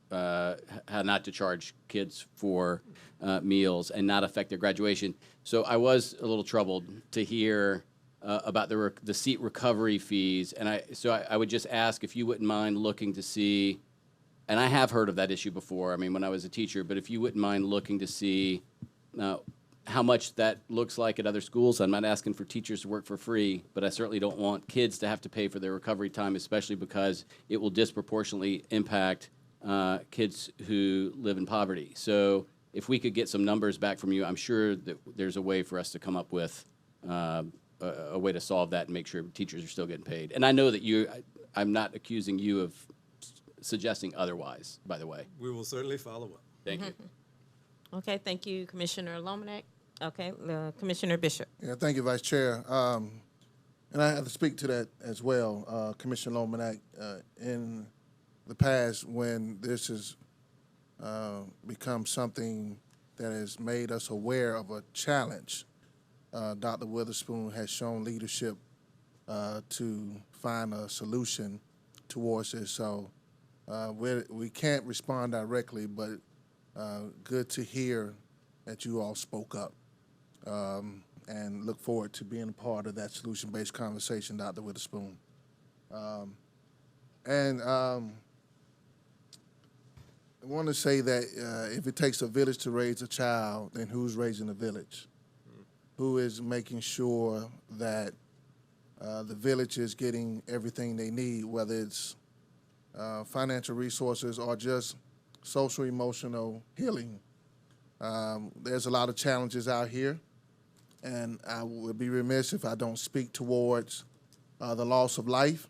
how not to charge kids for meals and not affect their graduation. So I was a little troubled to hear about the seat recovery fees. And I would just ask if you wouldn't mind looking to see, and I have heard of that issue before, I mean, when I was a teacher, but if you wouldn't mind looking to see how much that looks like at other schools. I'm not asking for teachers to work for free, but I certainly don't want kids to have to pay for their recovery time, especially because it will disproportionately impact kids who live in poverty. So if we could get some numbers back from you, I'm sure that there's a way for us to come up with a way to solve that and make sure teachers are still getting paid. And I know that I'm not accusing you of suggesting otherwise, by the way. We will certainly follow up. Thank you. Okay, thank you, Commissioner Longman. Okay, Commissioner Bishop. Yeah, thank you, Vice Chair. And I have to speak to that as well, Commissioner Longman. In the past, when this has become something that has made us aware of a challenge, Dr. Witherspoon has shown leadership to find a solution towards this. So we can't respond directly, but good to hear that you all spoke up, and look forward to being a part of that solution-based conversation, Dr. Witherspoon. I want to say that if it takes a village to raise a child, then who's raising the village? Who is making sure that the village is getting everything they need, whether it's financial resources or just social, emotional healing? There's a lot of challenges out here, and I would be remiss if I don't speak towards the loss of life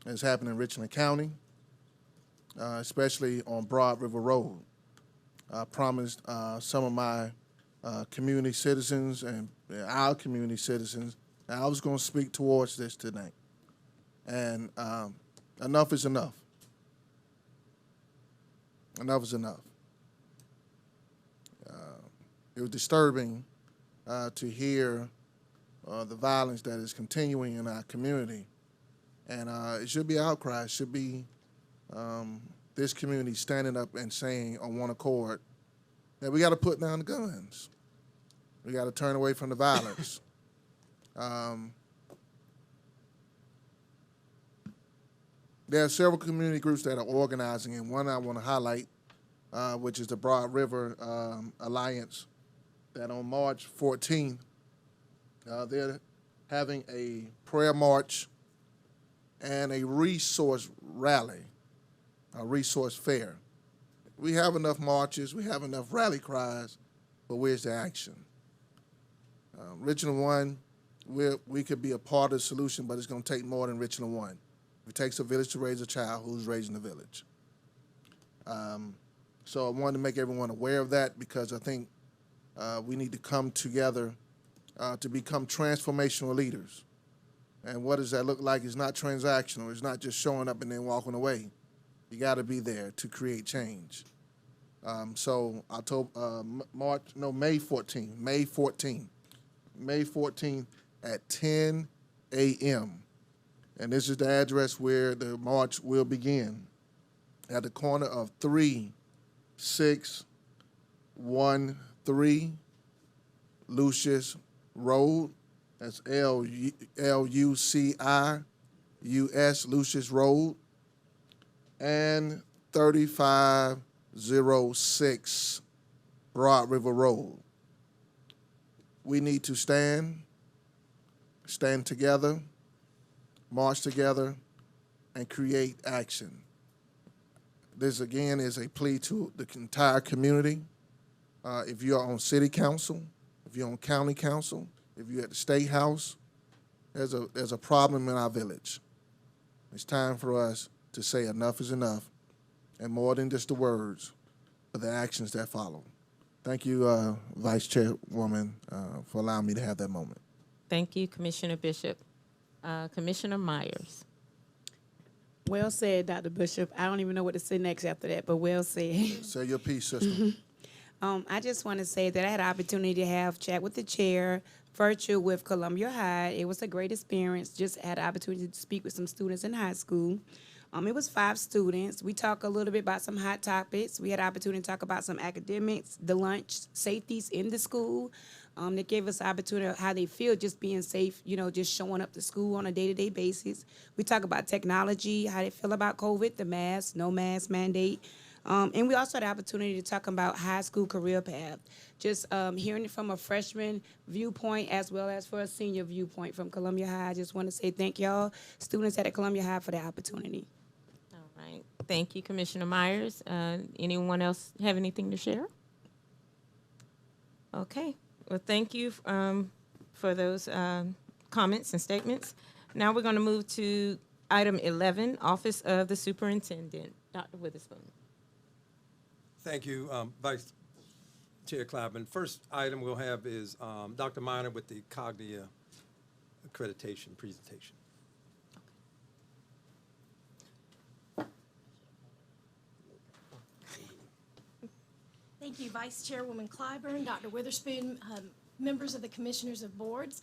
that's happening in Richland County, especially on Broad River Road. I promised some of my community citizens and our community citizens that I was going to speak towards this tonight. And enough is enough. Enough is enough. It was disturbing to hear the violence that is continuing in our community. And it should be outcry. It should be this community standing up and saying on one accord that we got to put down the guns. We got to turn away from the violence. There are several community groups that are organizing, and one I want to highlight, which is the Broad River Alliance, that on March 14th, they're having a prayer march and a resource rally, a resource fair. We have enough marches, we have enough rally cries, but where's the action? Richland One, we could be a part of the solution, but it's going to take more than Richland One. If it takes a village to raise a child, who's raising the village? So I wanted to make everyone aware of that, because I think we need to come together to become transformational leaders. And what does that look like? It's not transactional. It's not just showing up and then walking away. You got to be there to create change. So May 14th at 10 a.m. And this is the address where the march will begin, at the corner of 3613 Lucius Road. That's Lucius, Lucius Road, and 3506 Broad River Road. We need to stand together, march together, and create action. This, again, is a plea to the entire community. If you're on city council, if you're on county council, if you're at the state house, there's a problem in our village. It's time for us to say enough is enough, and more than just the words, but the actions that follow. Thank you, Vice Chairwoman, for allowing me to have that moment. Thank you, Commissioner Bishop. Commissioner Myers. Well said, Dr. Bishop. I don't even know what to say next after that, but well said. Say your piece, sister. I just want to say that I had an opportunity to have chat with the chair, virtual with Columbia High. It was a great experience. Just had an opportunity to speak with some students in high school. It was 5 students. We talked a little bit about some hot topics. We had an opportunity to talk about some academics, the lunch, safeties in the school. They gave us the opportunity of how they feel just being safe, just showing up to school on a day-to-day basis. We talk about technology, how they feel about COVID, the mask, no mask mandate. And we also had the opportunity to talk about high school career path, just hearing it from a freshman viewpoint as well as for a senior viewpoint from Columbia High. I just want to say thank y'all, students at Columbia High, for the opportunity. All right. Thank you, Commissioner Myers. Anyone else have anything to share? Okay. Well, thank you for those comments and statements. Now we're going to move to item 11, Office of the Superintendent. Dr. Witherspoon. Thank you, Vice Chair Claiborne. First item we'll have is Dr. Minor with the Cognia accreditation presentation. Thank you, Vice Chairwoman Claiborne, Dr. Witherspoon, members of the Commissioners of Boards.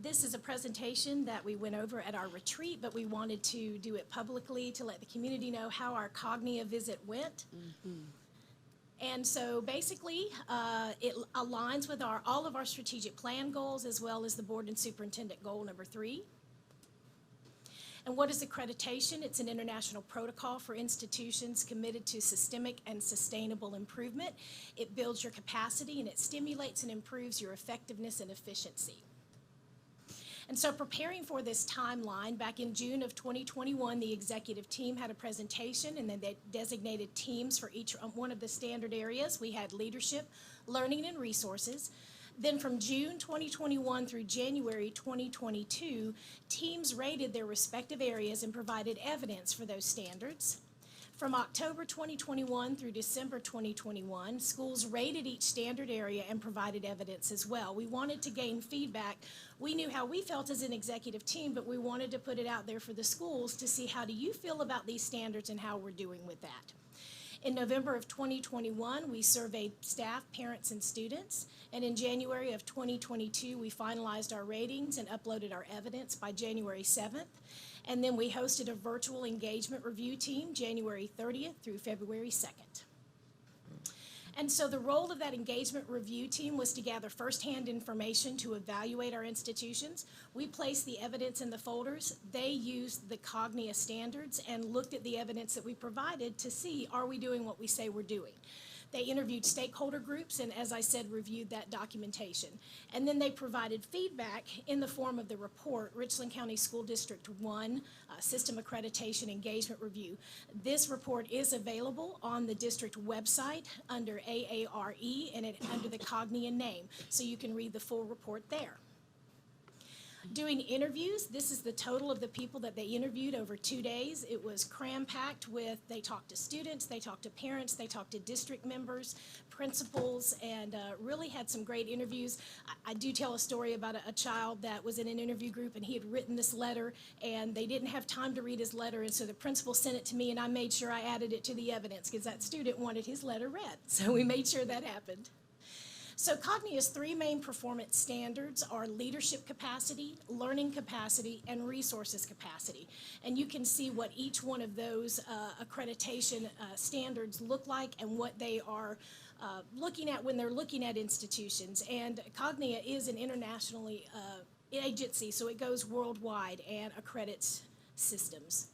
This is a presentation that we went over at our retreat, but we wanted to do it publicly to let the community know how our Cognia visit went. And so basically, it aligns with all of our strategic plan goals as well as the board and superintendent goal number 3. And what is accreditation? It's an international protocol for institutions committed to systemic and sustainable improvement. It builds your capacity and it stimulates and improves your effectiveness and efficiency. And so preparing for this timeline, back in June of 2021, the executive team had a presentation and then they designated teams for each one of the standard areas. We had leadership, learning, and resources. Then from June 2021 through January 2022, teams rated their respective areas and provided evidence for those standards. From October 2021 through December 2021, schools rated each standard area and provided evidence as well. We wanted to gain feedback. We knew how we felt as an executive team, but we wanted to put it out there for the schools to see how do you feel about these standards and how we're doing with that. In November of 2021, we surveyed staff, parents, and students. And in January of 2022, we finalized our ratings and uploaded our evidence by January 7th. And then we hosted a virtual engagement review team January 30th through February 2nd. And so the role of that engagement review team was to gather firsthand information to evaluate our institutions. We placed the evidence in the folders. They used the Cognia standards and looked at the evidence that we provided to see, are we doing what we say we're doing? They interviewed stakeholder groups and, as I said, reviewed that documentation. And then they provided feedback in the form of the report, Richland County School District 1 System Accreditation Engagement Review. This report is available on the district website under AARE and under the Cognia name, so you can read the full report there. Doing interviews, this is the total of the people that they interviewed over 2 days. It was cram-packed with, they talked to students, they talked to parents, they talked to district members, principals, and really had some great interviews. I do tell a story about a child that was in an interview group and he had written this letter and they didn't have time to read his letter, and so the principal sent it to me and I made sure I added it to the evidence because that student wanted his letter read. So we made sure that happened. So Cognia's 3 main performance standards are leadership capacity, learning capacity, and resources capacity. And you can see what each one of those accreditation standards look like and what they are looking at when they're looking at institutions. And Cognia is an internationally agency, so it goes worldwide and accredits systems.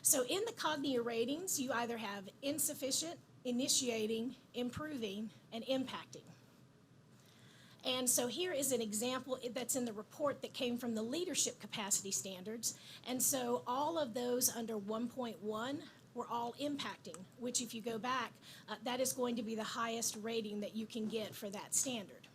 So in the Cognia ratings, you either have insufficient, initiating, improving, and impacting. And so here is an example that's in the report that came from the leadership capacity standards. And so all of those under 1.1 were all impacting, which if you go back, that is going to be the highest rating that you can get for that standard.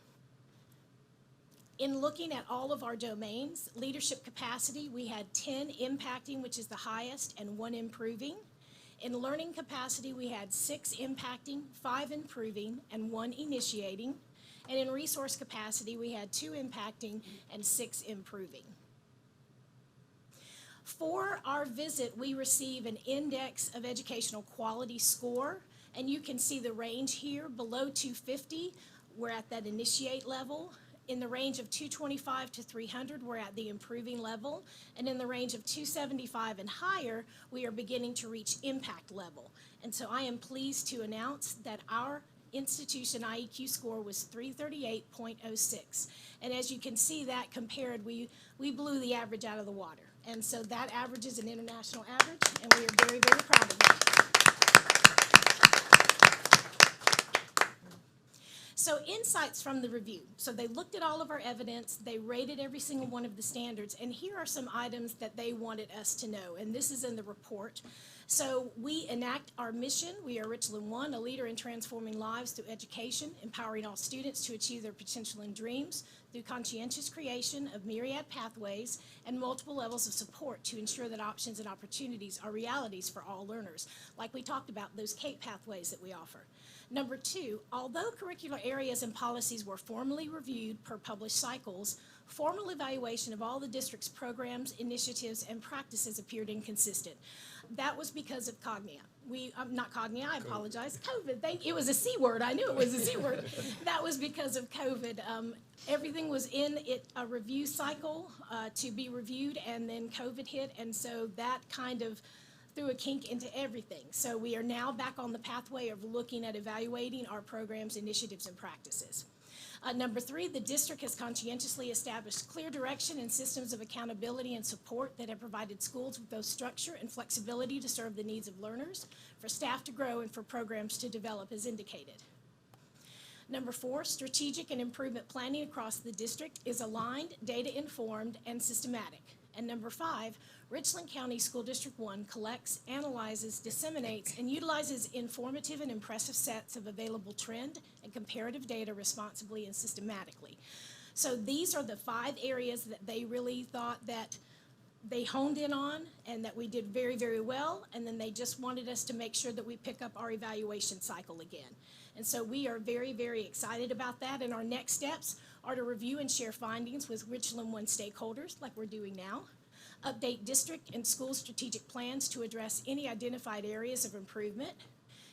In looking at all of our domains, leadership capacity, we had 10 impacting, which is the highest, and 1 improving. In learning capacity, we had 6 impacting, 5 improving, and 1 initiating. And in resource capacity, we had 2 impacting and 6 improving. For our visit, we receive an index of educational quality score, and you can see the range here. Below 250, we're at that initiate level. In the range of 225 to 300, we're at the improving level. And in the range of 275 and higher, we are beginning to reach impact level. And so I am pleased to announce that our institution IEQ score was 338.06. And as you can see that compared, we blew the average out of the water. And so that average is an international average, and we are very, very proud of that. So insights from the review. So they looked at all of our evidence, they rated every single one of the standards, and here are some items that they wanted us to know, and this is in the report. So we enact our mission. We are Richland 1, a leader in transforming lives through education, empowering all students to achieve their potential and dreams through conscientious creation of myriad pathways and multiple levels of support to ensure that options and opportunities are realities for all learners, like we talked about, those CAPE pathways that we offer. Number 2, although curricular areas and policies were formally reviewed per published cycles, formal evaluation of all the district's programs, initiatives, and practices appeared inconsistent. That was because of Cognia. Not Cognia, I apologize. COVID, it was a C word. I knew it was a C word. That was because of COVID. Everything was in a review cycle to be reviewed, and then COVID hit, and so that kind of threw a kink into everything. So we are now back on the pathway of looking at evaluating our programs, initiatives, and practices. Number 3, the district has conscientiously established clear direction and systems of accountability and support that have provided schools with both structure and flexibility to serve the needs of learners, for staff to grow, and for programs to develop as indicated. Number 4, strategic and improvement planning across the district is aligned, data-informed, and systematic. And number 5, Richland County School District 1 collects, analyzes, disseminates, and utilizes informative and impressive sets of available trend and comparative data responsibly and systematically. So these are the 5 areas that they really thought that they honed in on and that we did very, very well, and then they just wanted us to make sure that we pick up our evaluation cycle again. And so we are very, very excited about that, and our next steps are to review and share findings with Richland 1 stakeholders, like we're doing now, update district and school strategic plans to address any identified areas of improvement,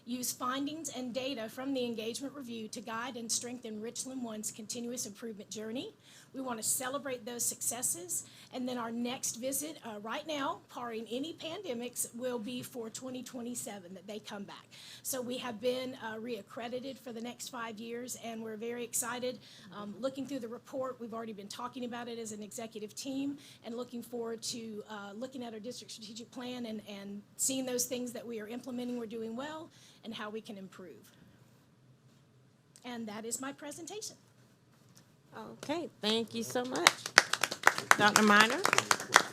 use findings and data from the engagement review to guide and strengthen Richland 1's continuous improvement journey. We want to celebrate those successes, and then our next visit, right now, barring any pandemics, will be for 2027, that they come back. So we have been reaccredited for the next 5 years, and we're very excited. Looking through the report, we've already been talking about it as an executive team, and looking forward to looking at our district strategic plan and seeing those things that we are implementing, we're doing well, and how we can improve. And that is my presentation. Okay, thank you so much. Dr. Minor,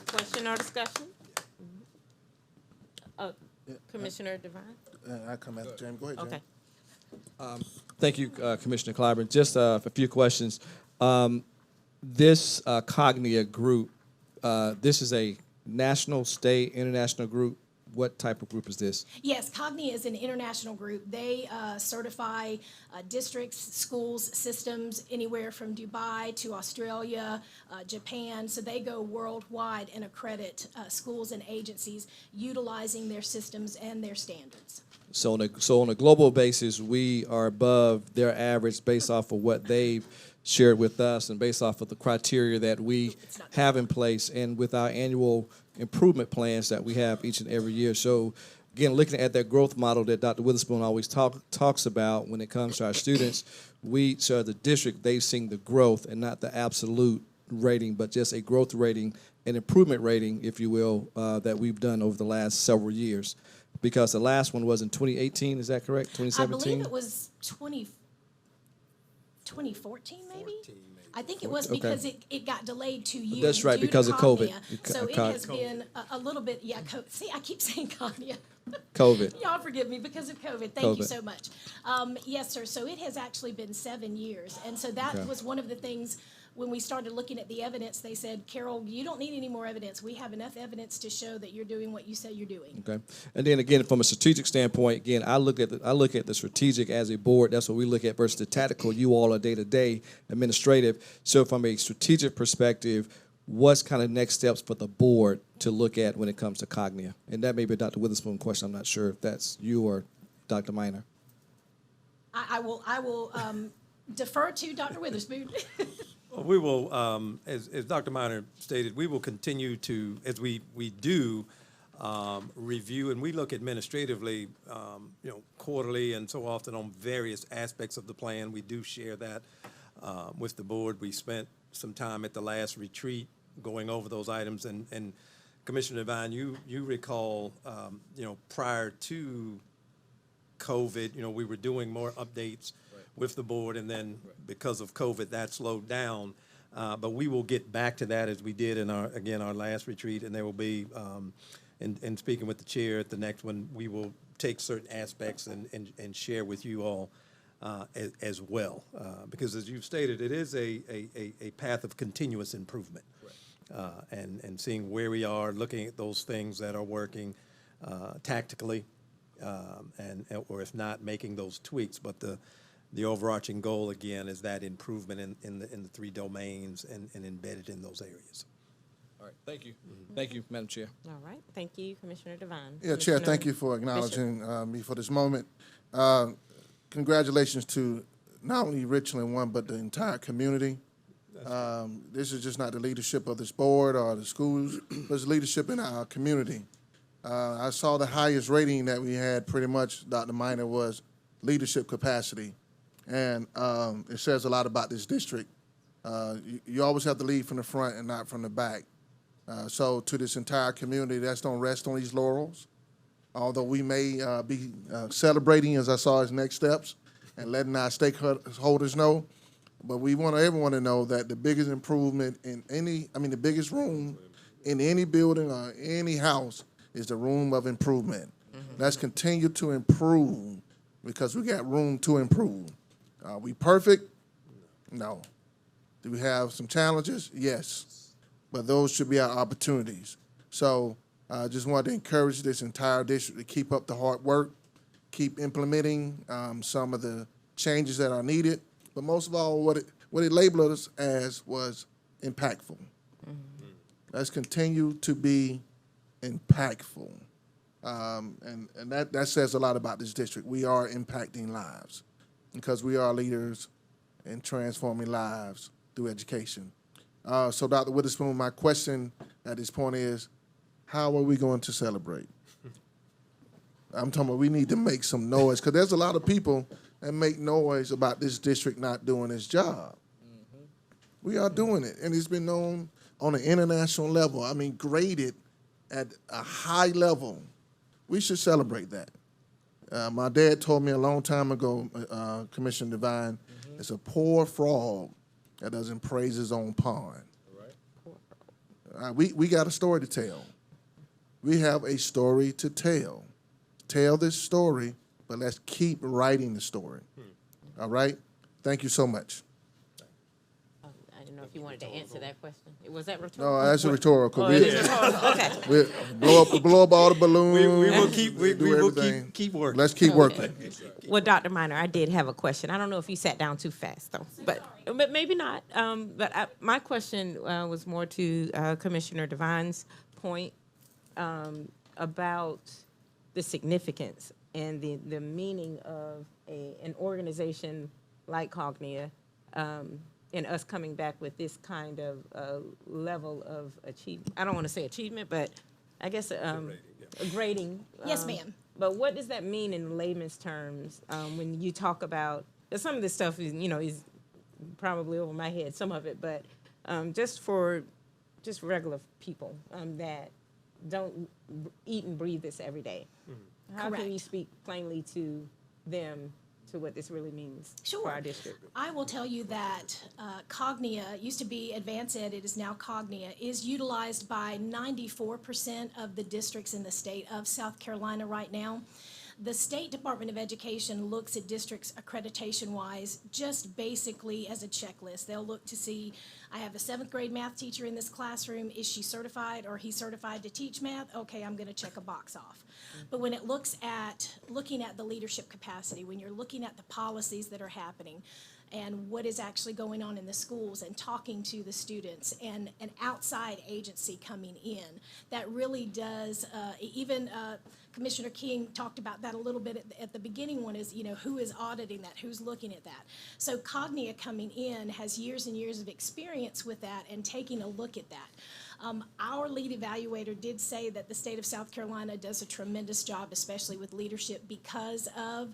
question or discussion? Commissioner Devine? I come after James. Go ahead, James. Okay. Thank you, Commissioner Claiborne. Just a few questions. This Cognia group, this is a national, state, international group. What type of group is this? Yes, Cognia is an international group. They certify districts, schools, systems, anywhere from Dubai to Australia, Japan. So they go worldwide and accredit schools and agencies utilizing their systems and their standards. So on a global basis, we are above their average based off of what they've shared with us and based off of the criteria that we have in place and with our annual improvement plans that we have each and every year. So again, looking at that growth model that Dr. Witherspoon always talks about when it comes to our students, so the district, they've seen the growth and not the absolute rating, but just a growth rating, an improvement rating, if you will, that we've done over the last several years. Because the last one was in 2018, is that correct? 2017? I believe it was 2014, maybe? I think it was because it got delayed 2 years. That's right, due because to of COVID. So it has been a little bit, see, I keep saying Cognia. COVID. Y'all forgive me because of COVID. Thank you COVID. so much. Yes, sir. So it has actually been 7 years. And so that was one of the things when we started looking at the evidence, they said, Carol, you don't need any more evidence. We have enough evidence to show that you're doing what you say you're doing. Okay. And then again, from a strategic standpoint, again, I look at the strategic as a board. That's what we look at versus the tactical. You all are day-to-day administrative. So from a strategic perspective, what's kind of next steps for the board to look at when it comes to Cognia? And that may be a Dr. Witherspoon question. I'm not sure if that's you or Dr. Minor. I will defer to Dr. Witherspoon. Well, we will, as Dr. Minor stated, we will continue to, as we do, review, and we look administratively, quarterly and so often on various aspects of the plan. We do share that with the board. We spent some time at the last retreat going over those items, and Commissioner Devine, you recall, prior to COVID, we were doing more updates with the board, and then because of COVID, that slowed down. But we will get back to that as we did in our last retreat, and there will be, in speaking with the chair at the next one, we will take certain aspects and share with you all as well. Because as you've stated, it is a path of continuous improvement. And seeing where we are, looking at those things that are working tactically, or if not, making those tweaks. But the overarching goal, again, is that improvement in the three domains and embedded in those areas. All right, thank you. Thank you, Madam Chair. All right, thank you, Commissioner Devine. Yeah, Chair, thank you for acknowledging me for this moment. Congratulations to not only Richland One, but the entire community. This is just not the leadership of this board or the schools, but it's leadership in our community. I saw the highest rating that we had pretty much, Dr. Minor, was leadership capacity. And it says a lot about this district. You always have to lead from the front and not from the back. So to this entire community, that's don't rest on these laurels. Although we may be celebrating, as I saw, as next steps and letting our stakeholders know. But we want everyone to know that the biggest improvement in the biggest room in any building or any house is the room of improvement. Let's continue to improve because we got room to improve. Are we perfect? No. Do we have some challenges? Yes. But those should be our opportunities. So I just wanted to encourage this entire district to keep up the hard work, keep implementing some of the changes that are needed. But most of all, what it labeled us as was impactful. Let's continue to be impactful. And that says a lot about this district. We are impacting lives because we are leaders in transforming lives through education. So Dr. Witherspoon, my question at this point is, how are we going to celebrate? I'm talking about we need to make some noise because there's a lot of people that make noise about this district not doing its job. We are doing it, and it's been known on an international level. I mean, graded at a high level. We should celebrate that. My dad told me a long time ago, Commissioner Devine, it's a poor frog that doesn't praise his own pond. We got a story to tell. We have a story to tell. Tell this story, but let's keep writing the story. All right? Thank you so much. I didn't know if you wanted to answer that question. Was that rhetorical? No, that's a rhetorical. It is rhetorical. Okay. We blow up all the balloons. We will keep working. Let's keep working. Well, Dr. Minor, I did have a question. I don't know if you sat down too fast, though, but maybe not. My question was more to Commissioner Devine's point about the significance and the meaning of an organization like Cognia and us coming back with this kind of level of achievement. I don't want to say achievement, but I guess a grading. Yes, ma'am. But what does that mean in layman's terms when you talk about some of this stuff is probably over my head, some of it, but just for regular people that don't eat and breathe this every day. How can you speak plainly to them to what this really means for our district? I will tell you that Cognia used to be Advanced Ed, it is now Cognia, is utilized by 94% of the districts in the state of South Carolina right now. The State Department of Education looks at districts accreditation-wise just basically as a checklist. They'll look to see, I have a 7th grade math teacher in this classroom. Is she certified or he certified to teach math? Okay, I'm going to check a box off. But when it looking at the leadership capacity, when you're looking at the policies that are happening, and what is actually going on in the schools and talking to the students and an outside agency coming in that really does, even Commissioner King talked about that a little bit at the beginning one is, who is auditing that, who's looking at that. So Cognia coming in has years and years of experience with that and taking a look at that. Our lead evaluator did say that the state of South Carolina does a tremendous job, especially with leadership, because of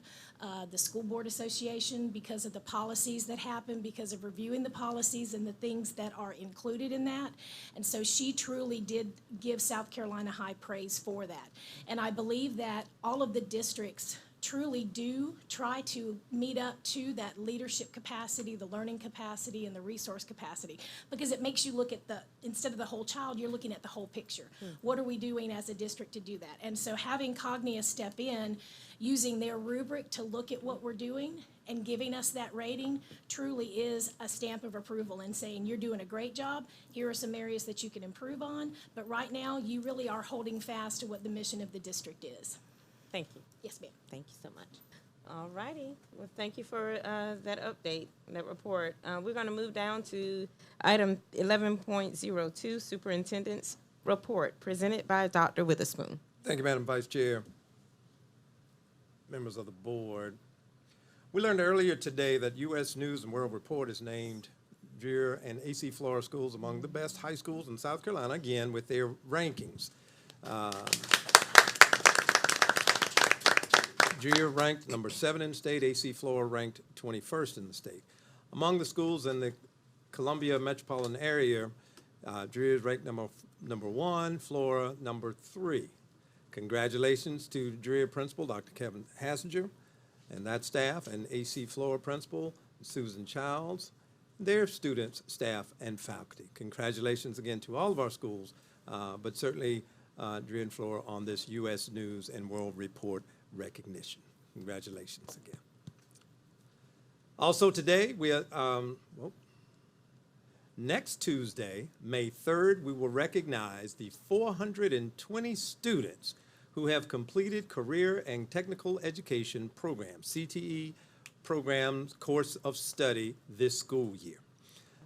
the School Board Association, because of the policies that happen, because of reviewing the policies and the things that are included in that. And so she truly did give South Carolina high praise for that. And I believe that all of the districts truly do try to meet up to that leadership capacity, the learning capacity, and the resource capacity, because it makes you look at instead of the whole child, you're looking at the whole picture. What are we doing as a district to do that? And so having Cognia step in, using their rubric to look at what we're doing and giving us that rating truly is a stamp of approval and saying, you're doing a great job, here are some areas that you can improve on, but right now, you really are holding fast to what the mission of the district is. Thank you. Yes, ma'am. Thank you so much. All righty. Well, thank you for that update, that report. We're going to move down to item 11.02, Superintendent's Report, presented by Dr. Witherspoon. Thank you, Madam Vice Chair. Members of the board. We learned earlier today that U.S. News and World Report has named Dreher and AC Flora schools among the best high schools in South Carolina, again, with their rankings. Dreher ranked number 7 in the state, AC Flora ranked 21st in the state. Among the schools in the Columbia metropolitan area, Dreher is ranked number 1, Flora number 3. Congratulations to Dreher Principal, Dr. Kevin Hassinger, and that staff, and AC Flora Principal, Susan Childs, their students, staff, and faculty. Congratulations again to all of our schools, but certainly Dreher and Flora on this U.S. News and World Report recognition. Congratulations again. Also today, next Tuesday, May 3rd, we will recognize the 420 students who have completed Career and Technical Education Program, CTE programs course of study this school year.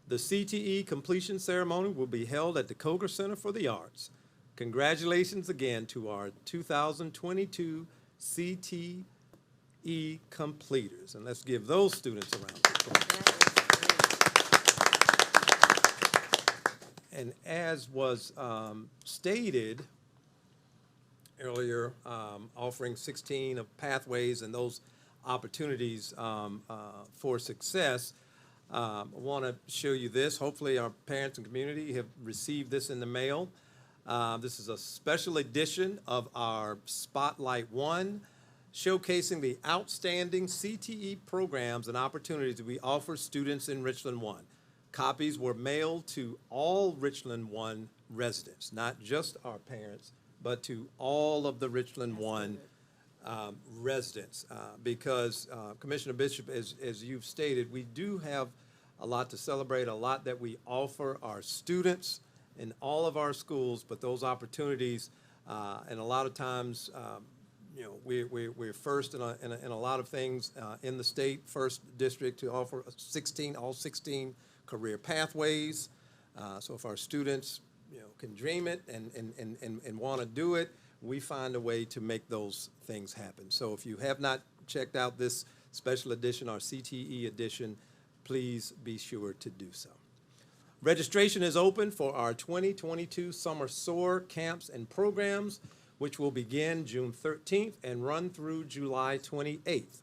The CTE completion ceremony will be held at the Koger Center for the Arts. Congratulations again to our 2022 CTE completers, and let's give those students a round of applause. And as was stated earlier, offering 16 of pathways and those opportunities for success, I want to show you this. Hopefully our parents and community have received this in the mail. This is a special edition of our Spotlight 1, showcasing the outstanding CTE programs and opportunities that we offer students in Richland 1. Copies were mailed to all Richland 1 residents, not just our parents, but to all of the Richland 1 residents, because Commissioner Bishop, as you've stated, we do have a lot to celebrate, a lot that we offer our students in all of our schools, but those opportunities, and a lot of times, we're first in a lot of things in the state, first district to offer all 16 career pathways. So if our students, can dream it and want to do it, we find a way to make those things happen. So if you have not checked out this special edition, our CTE edition, please be sure to do so. Registration is open for our 2022 Summer SOAR camps and programs, which will begin June 13th and run through July 28th.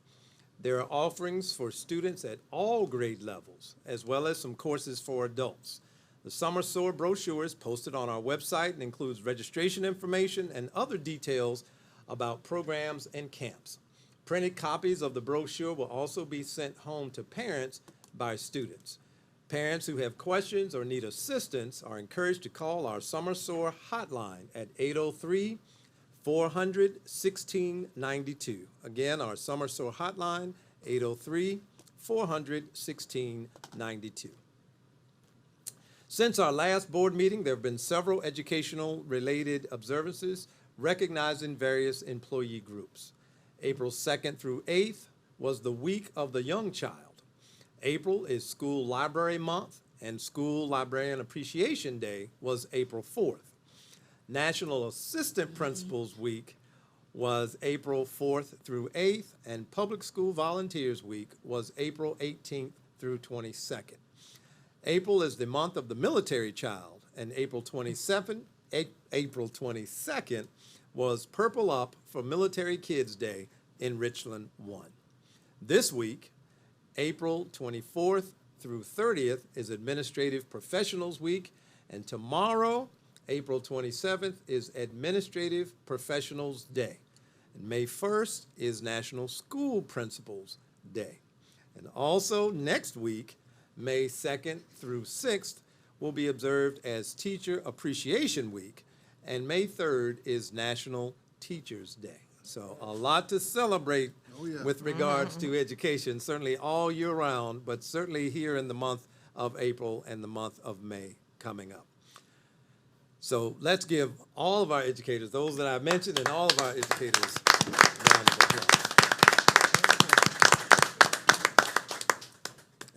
There are offerings for students at all grade levels, as well as some courses for adults. The Summer SOAR brochure is posted on our website and includes registration information and other details about programs and camps. Printed copies of the brochure will also be sent home to parents by students. Parents who have questions or need assistance are encouraged to call our Summer SOAR hotline at 803-400-1692. Again, our Summer SOAR hotline, 803-400-1692. Since our last board meeting, there have been several educational-related observances recognizing various employee groups. April 2nd through 8th was the Week of the Young Child. April is School Library Month, and School Librarian Appreciation Day was April 4th. National Assistant Principals Week was April 4th through 8th, and Public School Volunteers Week was April 18th through 22nd. April is the month of the military child, and April 22nd was Purple Up for Military Kids Day in Richland 1. This week, April 24th through 30th is Administrative Professionals Week, and tomorrow, April 27th, is Administrative Professionals Day. And May 1st is National School Principals Day. And also next week, May 2nd through 6th, will be observed as Teacher Appreciation Week, and May 3rd is National Teachers Day. So a lot to celebrate with regards to education, certainly all year round, but certainly here in the month of April and the month of May coming up. So let's give all of our educators, those that I mentioned, and all of our educators, a round of applause.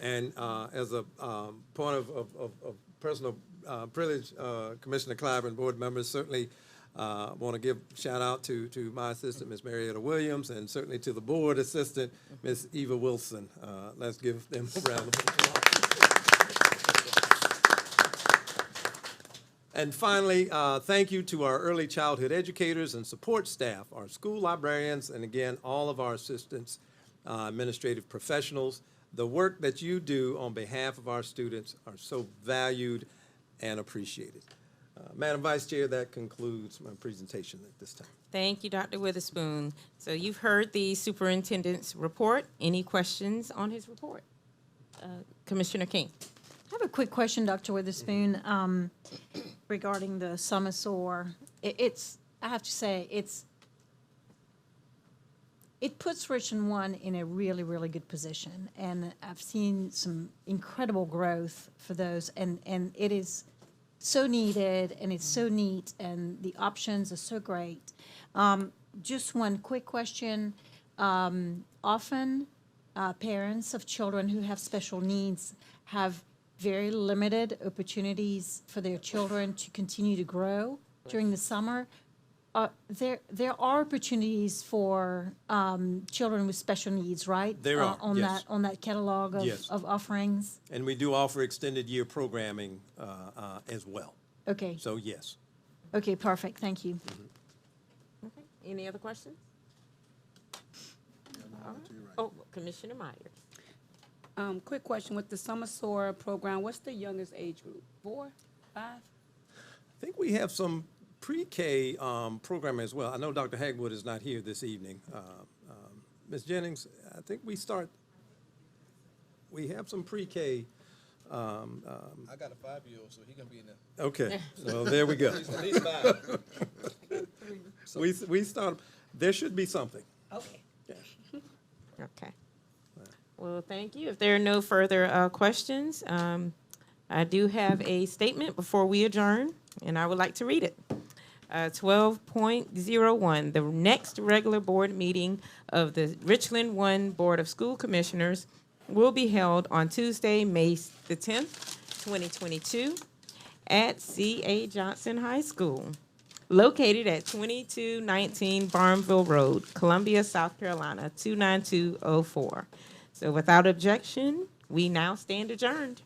And as a point of personal privilege, Commissioner Claiborne, board members, certainly want to give shout out to my assistant, Ms. Marietta Williams, and certainly to the board assistant, Ms. Eva Wilson. Let's give them a round of applause. And finally, thank you to our early childhood educators and support staff, our school librarians, and again, all of our assistants, administrative professionals. The work that you do on behalf of our students are so valued and appreciated. Madam Vice Chair, that concludes my presentation at this time. Thank you, Dr. Witherspoon. So you've heard the superintendent's report. Any questions on his report? Commissioner King. I have a quick question, Dr. Witherspoon, regarding the summer SOAR. I have to say, it puts Richland 1 in a really, really good position. And I've seen some incredible growth for those, and it is so needed, and it's so neat, and the options are so great. Just one quick question. Often, parents of children who have special needs have very limited opportunities for their children to continue to grow during the summer. There are opportunities for children with special needs, right? There are, on yes. on that catalog Yes. of offerings. And we do offer extended year programming as well. Okay. So yes. Okay. Perfect. Thank you. Okay. Any other questions? All right. Oh, Commissioner Myers. Quick question, with the Summer SOAR program, what's the youngest age group? 4, 5? I think we have some pre-K program as well. I know Dr. Hagwood is not here this evening. Ms. Jennings, I think we have some pre-K. I got a 5-year-old, so he can be in there. Okay, so there we go. At least 5. We start, there should be something. Okay. Okay. Well, thank you. If there are no further questions, I do have a statement before we adjourn, and I would like to read it. 12.01, the next regular board meeting of the Richland 1 Board of School Commissioners will be held on Tuesday, May the 10th, 2022, at C.A. Johnson High School, located at 2219 Barnville Road, Columbia, South Carolina, 29204. So without objection, we now stand adjourned.